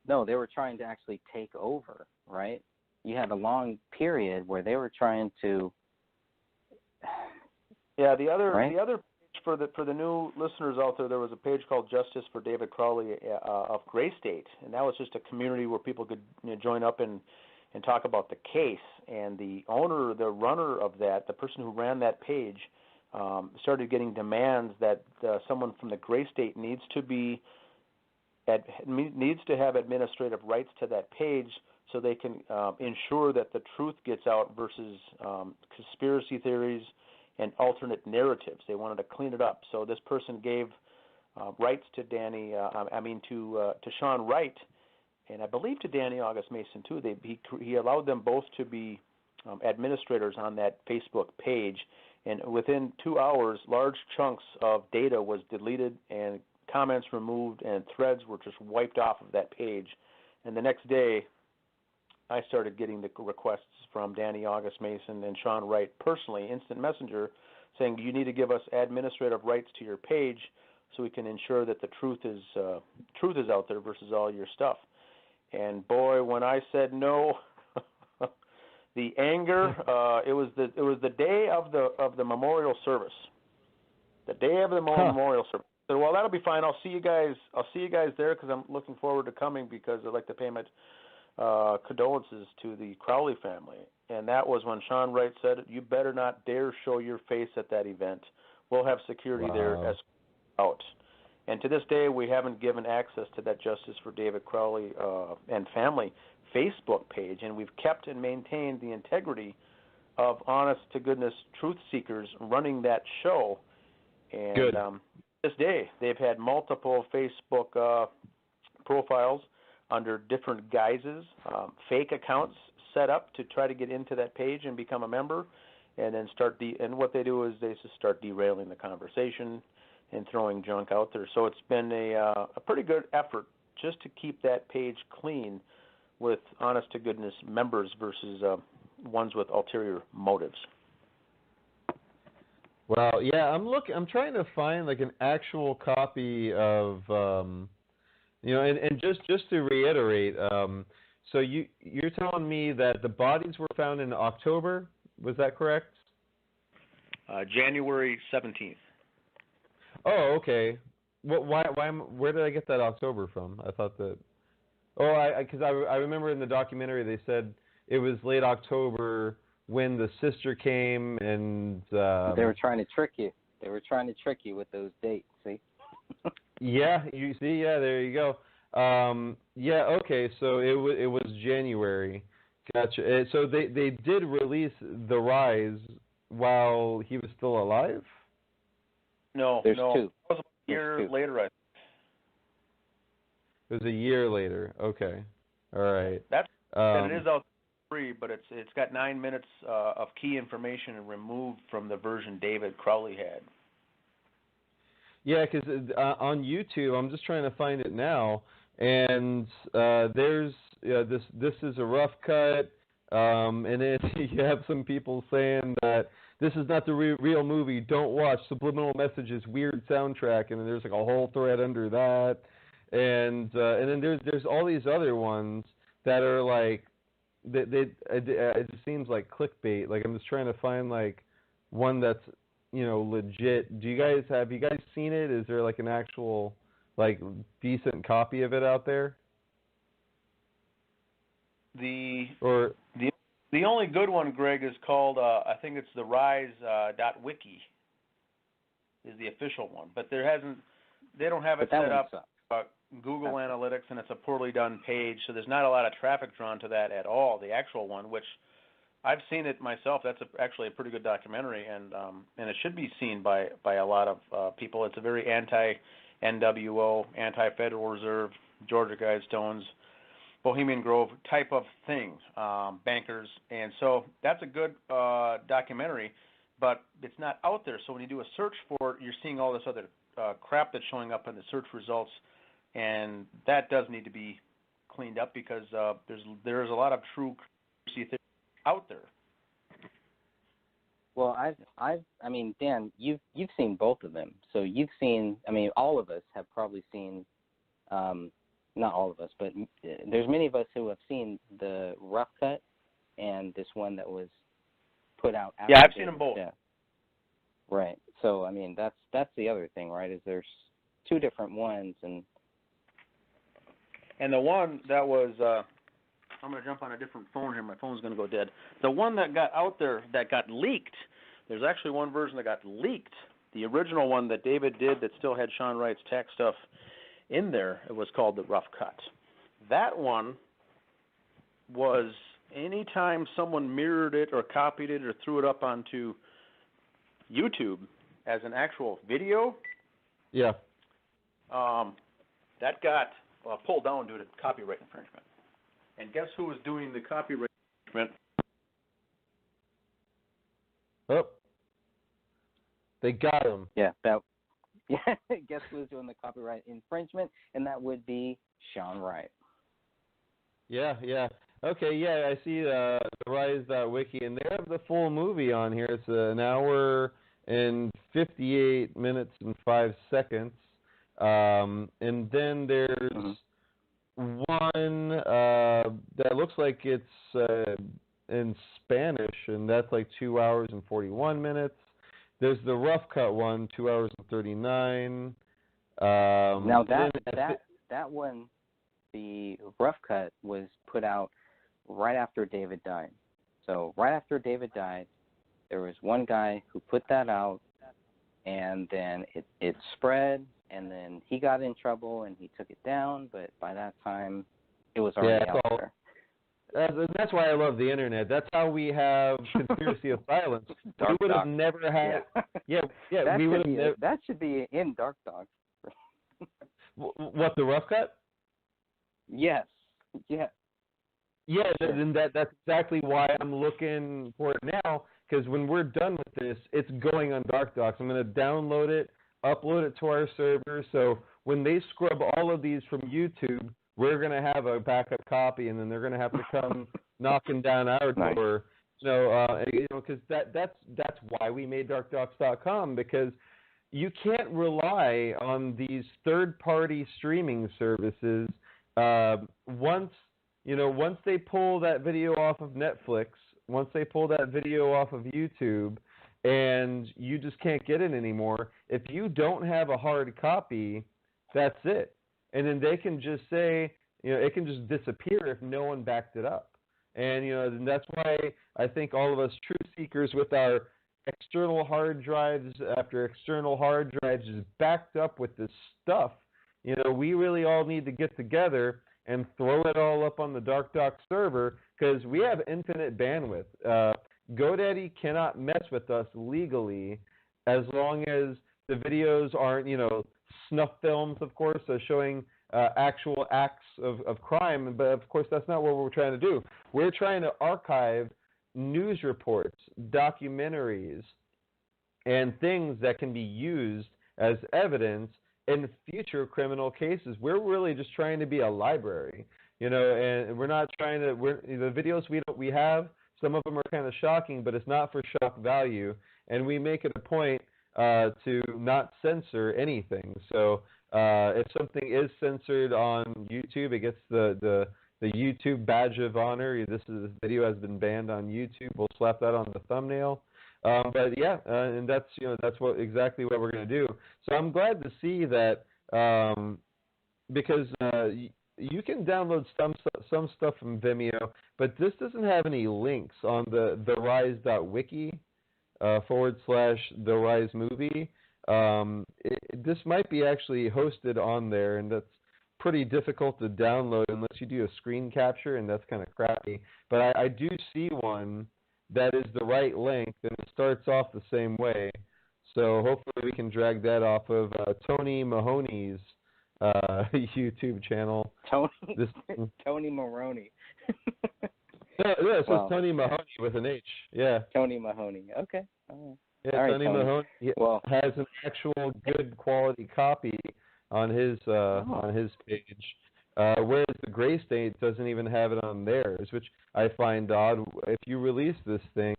No, they were trying to actually take over, right? You had a long period where they were trying to. Yeah, the other page for the new listeners out there was a page called Justice for David Crowley of Gray State, and that was just a community where people could join up and talk about the case. And the runner of that, the person who ran that page, started getting demands that someone from the Gray State needs to have administrative rights to that page so they can ensure that the truth gets out versus conspiracy theories and alternate narratives. They wanted to clean it up. So this person gave rights to to Sean Wright, and I believe to Danny August Mason too. He allowed them both to be administrators on that Facebook page, and within 2 hours, large chunks of data was deleted and comments removed, and threads were just wiped off of that page. And the next day, I started getting the requests from Danny August Mason and Sean Wright personally, instant messenger, saying you need to give us administrative rights to your page so we can ensure that the truth is out there versus all your stuff. And boy, when I said no, the anger. It was the day of the memorial service. The day of the memorial service. So, well, that'll be fine. I'll see you guys there because I'm looking forward to coming because I'd like to pay my condolences to the Crowley family. And that was when Sean Wright said, "You better not dare show your face at that event. We'll have security there as out." And to this day, we haven't given access to that Justice for David Crowley and Family Facebook page, and we've kept and maintained the integrity of honest-to-goodness truth seekers running that show. And Good. This day, they've had multiple Facebook profiles under different guises, fake accounts set up to try to get into that page and become a member, and then and what they do is they just start derailing the conversation and throwing junk out there. So it's been a pretty good effort just to keep that page clean with honest-to-goodness members versus ones with ulterior motives. Well, yeah, I'm trying to find like an actual copy of, and just to reiterate, so you're telling me that the bodies were found in October? Was that correct? January 17th. Oh, okay. Where did I get that October from? I thought that. Oh, because I remember in the documentary they said it was late October when the sister came and. They were trying to trick you. They were trying to trick you with those dates. See. Yeah, you see. Yeah, there you go. Yeah. Okay. So it was January. Gotcha. So they did release The Rise while he was still alive. No, There's no. two. It was a year later. It was a year later. Okay. All right. And it is out free, but it's got 9 minutes of key information removed from the version David Crowley had. Yeah, because on YouTube, I'm just trying to find it now, and there's this is a rough cut, and then you have some people saying that this is not the real movie. Don't watch. Subliminal messages, weird soundtrack, and then there's like a whole thread under that, and then there's all these other ones that are like it seems like clickbait. Like I'm just trying to find like one that's legit. Have you guys seen it? Is there like an actual like decent copy of it out there? The only good one, Greg, is called I think it's the Rise.wiki is the official one, but they don't have it set up Google Analytics, and it's a poorly done page, so there's not a lot of traffic drawn to that at all. The actual one, which I've seen it myself, that's actually a pretty good documentary, and it should be seen by a lot of people. It's a very anti-NWO, anti-Federal Reserve, Georgia Guidestones, Bohemian Grove type of thing, bankers, and so that's a good documentary, but it's not out there. So when you do a search for it, you're seeing all this other crap that's showing up in the search results, and that does need to be cleaned up because there's a lot of true conspiracy theories out there. Well, I mean, Dan, you've seen both of them, so you've seen. I mean, all of us have probably seen. Not all of us, but there's many of us who have seen the rough cut and this one that was put out after. Yeah, I've seen them both. Death. Right. So, I mean, that's the other thing, right? Is there's two different ones, and the one that was I'm going to jump on a different phone here. My phone's going to go dead. The one that got out there that got leaked. There's actually one version that got leaked. The original one that David did that still had Sean Wright's tech stuff in there, it was called the rough cut. That one was anytime someone mirrored it or copied it or threw it up onto YouTube as an actual video, yeah, that got pulled down due to copyright infringement. And guess who was doing the copyright infringement? Oh, they got him. Yeah, guess who's doing the copyright infringement? And that would be Sean Wright. Yeah. Okay, yeah, I see the Rise.wiki, and they have the full movie on here. It's an hour and 58 minutes and 5 seconds. And then there's one that looks like it's in Spanish, and that's like 2 hours and 41 minutes. There's the rough cut one, 2 hours and 39. Now that one, the rough cut was put out right after David died. So right after David died, there was one guy who put that out, and then it spread, and then he got in trouble and he took it down. But by that time, it was already out there. That's why I love the internet. That's how we have conspiracy of silence. We would have never had. Yeah. We would have. That should be in DarkDox. What, the rough cut? Yes. Yeah. Yeah, and that's exactly why I'm looking for it now. Because when we're done with this, it's going on DarkDox. I'm going to download it, upload it to our server. So when they scrub all of these from YouTube, we're going to have a backup copy, and then they're going to have to come knocking down our door. Because that's why we made DarkDox.com, because you can't rely on these third-party streaming services. Once they pull that video off of Netflix, once they pull that video off of YouTube, and you just can't get it anymore, if you don't have a hard copy, that's it. And then they can just say, it can just disappear if no one backed it up. And, and that's why I think all of us truth seekers with our external hard drives after external hard drives is backed up with this stuff, we really all need to get together and throw it all up on the DarkDox server, because we have infinite bandwidth. GoDaddy cannot mess with us legally as long as the videos aren't, snuff films, of course, showing actual acts of crime. But, of course, that's not what we're trying to do. We're trying to archive news reports, documentaries, and things that can be used as evidence in future criminal cases. We're really just trying to be a library, and we're not trying to. The videos we have, some of them are kind of shocking, but it's not for shock value, and we make it a point to not censor anything. So if something is censored on YouTube, it gets the YouTube badge of honor. This video has been banned on YouTube. We'll slap that on the thumbnail. But yeah, and that's exactly what we're going to do. So I'm glad to see that because you can download some stuff from Vimeo, but this doesn't have any links on the therise.wiki /The Rise Movie. This might be actually hosted on there, and that's pretty difficult to download unless you do a screen capture, and that's kind of crappy. But I do see one that is the right length, and it starts off the same way. So hopefully we can drag that off of Tony Mahoney's YouTube channel. Tony Maroney. Yeah, it says Tony Mahoney with an H. Yeah. Tony Mahoney. Okay. All right. Yeah, all Tony right, Mahoney has an actual good quality copy on his page, whereas the Gray State doesn't even have it on theirs, which I find odd. If you release this thing,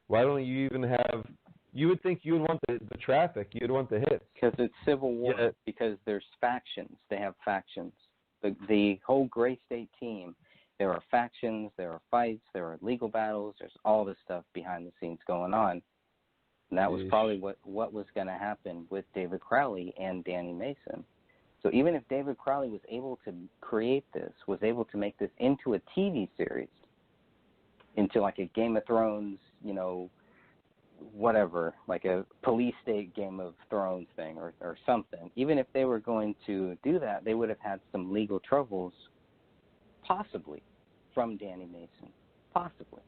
why don't you even have? You would think you would want the traffic, you'd want the hits. Because it's civil war. Yeah. Because there's factions. They have factions. The whole Gray State team. There are factions. There are fights. There are legal battles. There's all this stuff behind the scenes going on. And that was probably what was going to happen with David Crowley and Danny Mason. So even if David Crowley was able to create this, was able to make this into a TV series, into like a Game of Thrones, whatever, like a police state Game of Thrones thing or something, even if they were going to do that, they would have had some legal troubles, possibly, from Danny Mason. Possibly.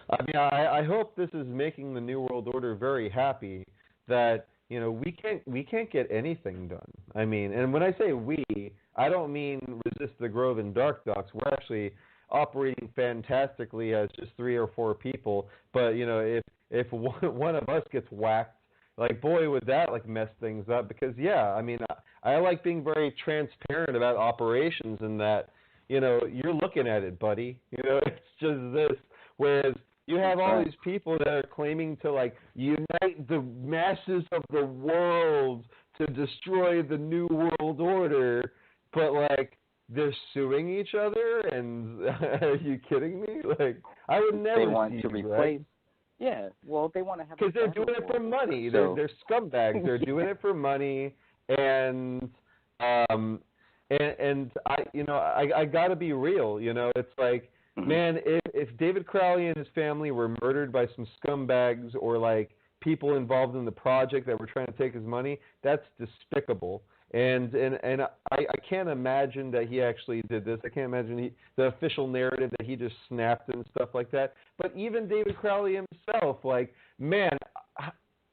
I mean, I hope this is making the New World Order very happy that, we can't get anything done. I mean, and when I say we, I don't mean Resist the Grove and DarkDox. We're actually operating fantastically as just 3 or 4 people. But, if one of us gets whacked, like, boy, would that, mess things up. Because, yeah, I mean, I like being very transparent about operations and that, you're looking at it, buddy. It's just this. Whereas you have all these people that are claiming to, unite the masses of the world to destroy the New World Order, but, they're suing each other, and are you kidding me? I would never They want to replace. Right? Yeah, well, they want to have. Because they're doing it for money. So. They're scumbags. They're doing it for money, and I got to be real. It's like, man, if David Crowley and his family were murdered by some scumbags or people involved in the project that were trying to take his money, that's despicable. And I can't imagine that he actually did this. I can't imagine the official narrative that he just snapped and stuff like that. But even David Crowley himself, man,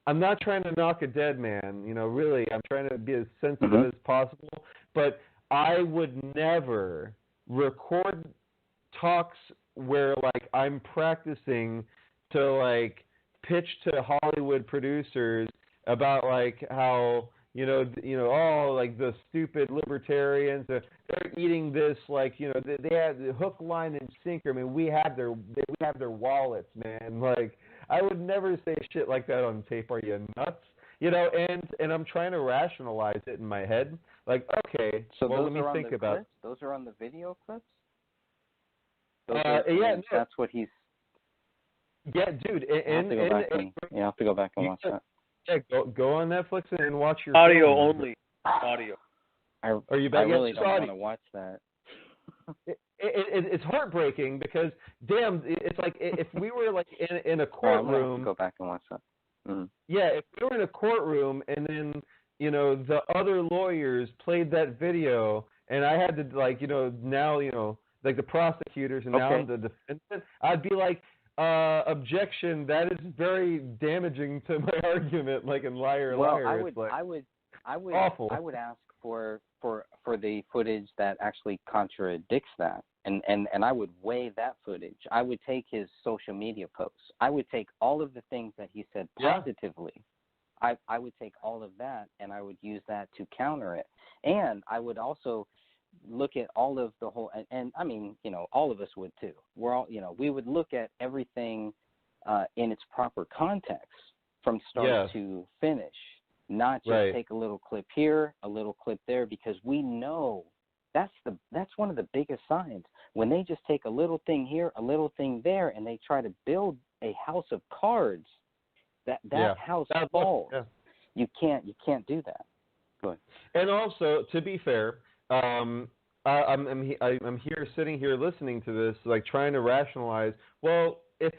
I'm not trying to knock a dead man. Really, I'm trying to be as sensitive as possible. But I would never record talks where I'm practicing to pitch to Hollywood producers about how oh, like the stupid libertarians, they're eating this, like, they have the hook, line, and sinker. I mean, we have their wallets, man. Like, I would never say shit like that on tape. Are you nuts? And I'm trying to rationalize it in my head. Like, okay, so well, those let me are on think the about clips? Those are on the video clips? No. That's what he's... Yeah, dude. I'll have to go back and watch that. Yeah, go on Netflix and watch your audio film. only. Audio. Are you back? I really Yes, don't want to watch that. It's heartbreaking because, damn, it's like if we were like in a I'm courtroom. gonna have to go back and watch that. Mm-hmm. Yeah, if we were in a courtroom and then the other lawyers played that video and I had to, like, now like the prosecutors and now the defendant, I'd be like, objection, that is very damaging to my argument, like in liar. I would awful. I would ask for the footage that actually contradicts that, and I would weigh that footage. I would take his social media posts. I would take all of the things that he said positively. Yeah. I would take all of that and I would use that to counter it. And I would also look at all of the whole, and I mean, all of us would too. We're all, we would look at everything in its proper context from start to finish, not just take a little clip here, a little clip there, because we know that's one of the biggest signs. When they just take a little thing here, a little thing there, and they try to build a house of cards, that house falls. Yeah. You can't do that. Go ahead. And also, to be fair, I'm here sitting here listening to this, like trying to rationalize. Well, if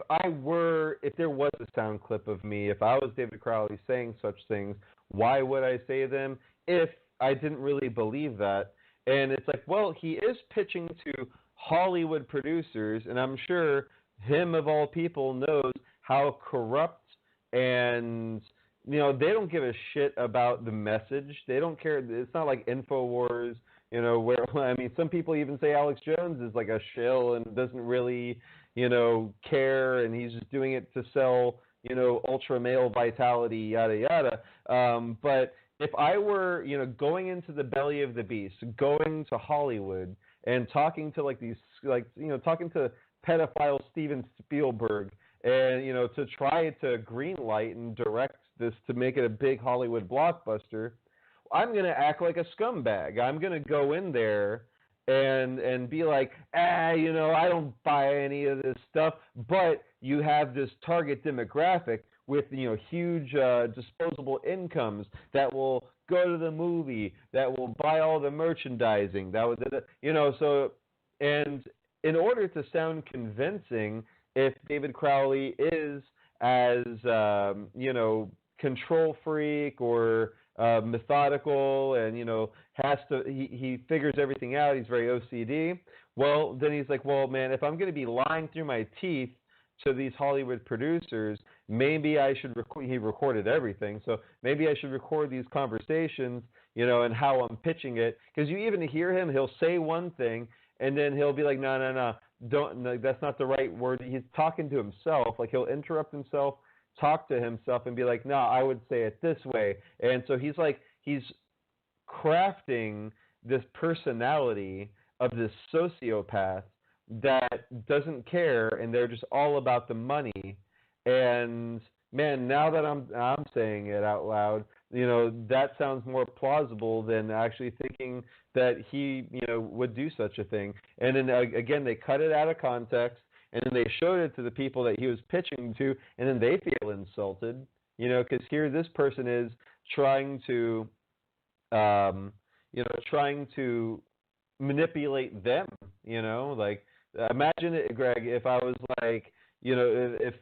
there was a sound clip of me, if I was David Crowley saying such things, why would I say them if I didn't really believe that? And it's like, well, he is pitching to Hollywood producers, and I'm sure him of all people knows how corrupt and they don't give a shit about the message. They don't care. It's not like InfoWars, where, I mean, some people even say Alex Jones is like a shill and doesn't really, care, and he's just doing it to sell, ultra male vitality, yada, yada. But if I were, going into the belly of the beast, going to Hollywood and talking to talking to pedophile Steven Spielberg and, to try to greenlight and direct this to make it a big Hollywood blockbuster, I'm going to act like a scumbag. I'm going to go in there and be like, I don't buy any of this stuff. But you have this target demographic with, huge disposable incomes that will go to the movie, that will buy all the merchandising, so, and in order to sound convincing, if David Crowley is as, control freak or methodical and, he figures everything out, he's very OCD, well, then he's like, well, man, if I'm going to be lying through my teeth to these Hollywood producers, maybe I should he recorded everything, so maybe I should record these conversations, and how I'm pitching it, because you even hear him, he'll say one thing, and then he'll be like, no, that's not the right word. He's talking to himself, like he'll interrupt himself, talk to himself, and be like, no, I would say it this way. And so he's crafting this personality of this sociopath that doesn't care, and they're just all about the money. And man, now that I'm saying it out loud, that sounds more plausible than actually thinking that he, would do such a thing. And then again, they cut it out of context, and then they showed it to the people that he was pitching to, and then they feel insulted, because here this person is trying to, trying to manipulate them, like, imagine it, Greg, if I was like, if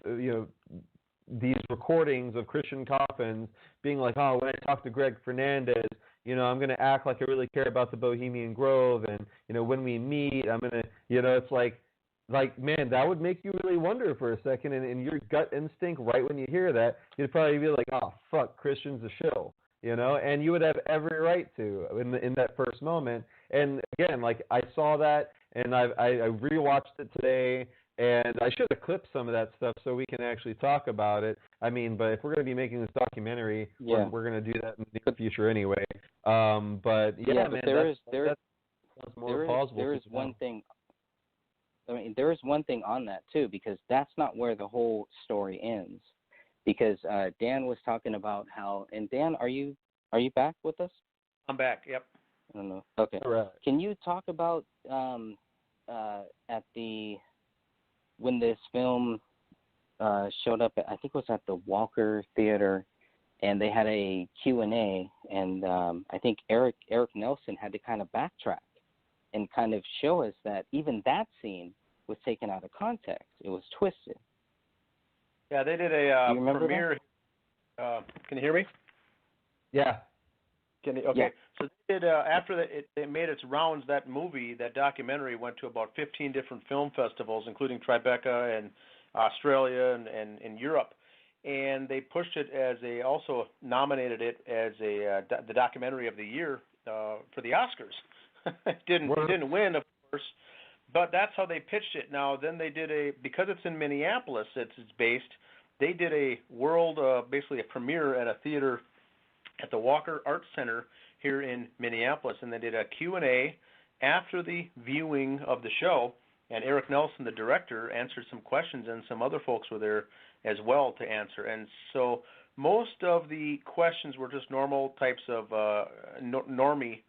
these recordings of Christian Coffins being like, oh, when I talk to Greg Fernandez, I'm going to act like I really care about the Bohemian Grove, and, when we meet, I'm going to, it's like, man, that would make you really wonder for a second, and your gut instinct right when you hear that, you'd probably be like, oh, fuck, Christian's a shill, and you would have every right to in that first moment. And again, like, I saw that, and I rewatched it today, And I should have clipped some of that stuff so we can actually talk about it. I mean, but if we're going to be making this documentary, we're going to do that in the near future anyway. But yeah, man, there is one thing. I mean, there is one thing on that too, because that's not where the whole story ends. Because Dan was talking about how, and Dan, are you back with us? I'm back. Yep. I don't know. Okay. All right. Can you talk about when this film showed up? I think it was at the Walker Theater, and they had a Q&A, and I think Eric Nelson had to kind of backtrack and kind of show us that even that scene was taken out of context. It was twisted. Yeah, they did a Do you remember premiere. Can you hear me? Yeah. Okay. Yeah. So they did after it made its rounds. That movie, that documentary, went to about 15 different film festivals, including Tribeca and Australia and in Europe. And they pushed it as also nominated it as the documentary of the year for the Oscars. It didn't win, of course, but that's how they pitched it. Now, then they did because it's in Minneapolis, it's based. They did a world, basically a premiere at a theater at the Walker Arts Center here in Minneapolis, and they did a Q&A after the viewing of the show. And Eric Nelson, the director, answered some questions, and some other folks were there as well to answer. And so most of the questions were just normal types of normie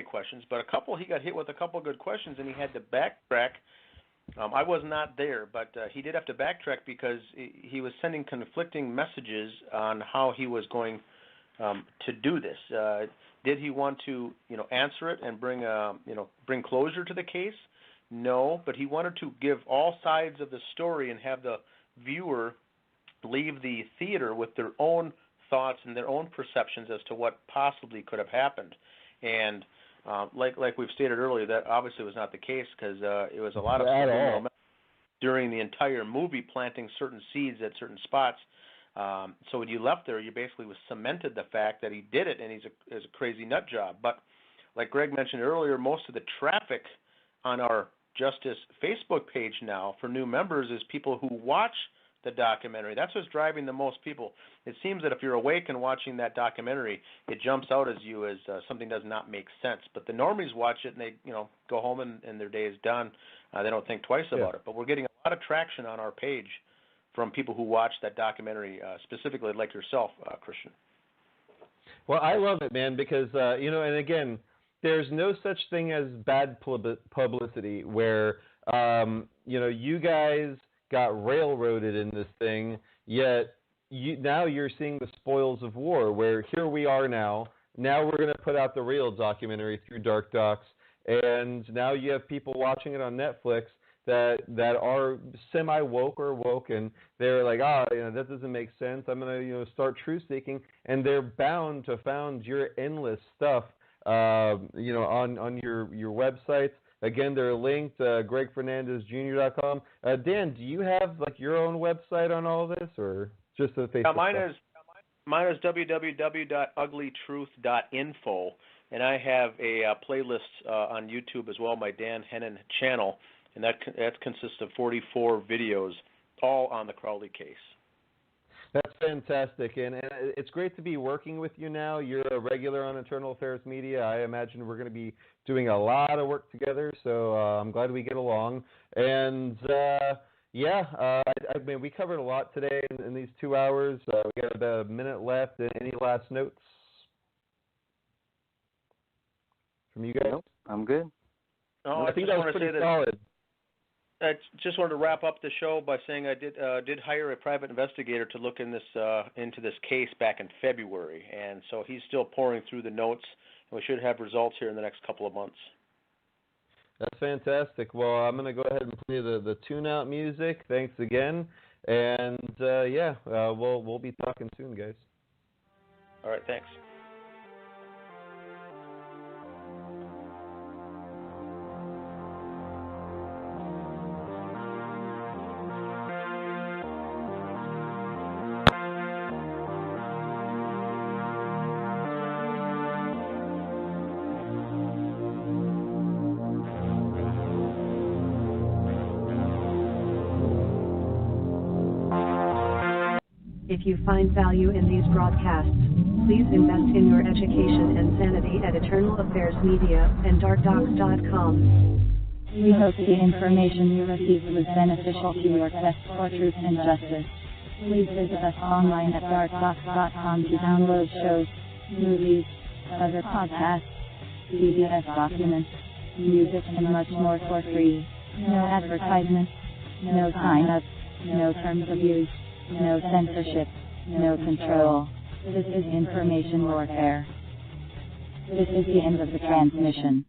questions, but he got hit with a couple of good questions, and he had to backtrack. I was not there, but he did have to backtrack because he was sending conflicting messages on how he was going to do this. Did he want to, answer it and bring closure to the case? No, but he wanted to give all sides of the story and have the viewer leave the theater with their own thoughts and their own perceptions as to what possibly could have happened. And like we've stated earlier, that obviously was not the case, because it was a lot of subliminal during the entire movie, planting certain seeds at certain spots. So when you left there, you basically cemented the fact that he did it, and he's a crazy nut job. But like Greg mentioned earlier, most of the traffic on our Justice Facebook page now for new members is people who watch the documentary. That's what's driving the most people. It seems that if you're awake and watching that documentary, it jumps out as you as something does not make sense. But the normies watch it and they, go home and their day is done. They don't think twice about it. But we're getting a lot of traction on our page from people who watch that documentary, specifically like yourself, Christian. Well, I love it, man, because, and again, there's no such thing as bad publicity where, you guys got railroaded in this thing, yet now you're seeing the spoils of war, where here we are now. Now we're going to put out the real documentary through DarkDox, and now you have people watching it on Netflix that are semi-woke or woke, and they're like, that doesn't make sense. I'm going to, start truth-seeking, and they're bound to find your endless stuff on your websites. Again, they're linked, gregfernandezjr.com. Dan, do you have your own website on all this, or just the Facebook? Mine is www.uglytruth.info, and I have a playlist on YouTube as well, my Dan Hennon channel, and that consists of 44 videos, all on the Crowley case. That's fantastic, and it's great to be working with you now. You're a regular on Internal Affairs Media. I imagine we're going to be doing a lot of work together, so I'm glad we get along. And, I mean, we covered a lot today in these 2 hours. We got about a minute left. Any last notes from you guys? Nope, I'm good. I think that was pretty solid. I just wanted to wrap up the show by saying I did hire a private investigator to look into this case back in February, and so he's still pouring through the notes, and we should have results here in the next couple of months. That's fantastic. Well, I'm going to go ahead and play the tune-out music. Thanks again, and we'll be talking soon, guys. All right, thanks. If you find value in these broadcasts, please invest in your education and sanity at Eternal Affairs Media and DarkDox.com. We hope the information you received was beneficial to your quest for truth and justice. Please visit us online at DarkDox.com to download shows, movies, other podcasts, PDF documents, music and much more for free. No advertisements, no sign-ups, no terms of use, no censorship, no control. This is information warfare. This is the end of the transmission.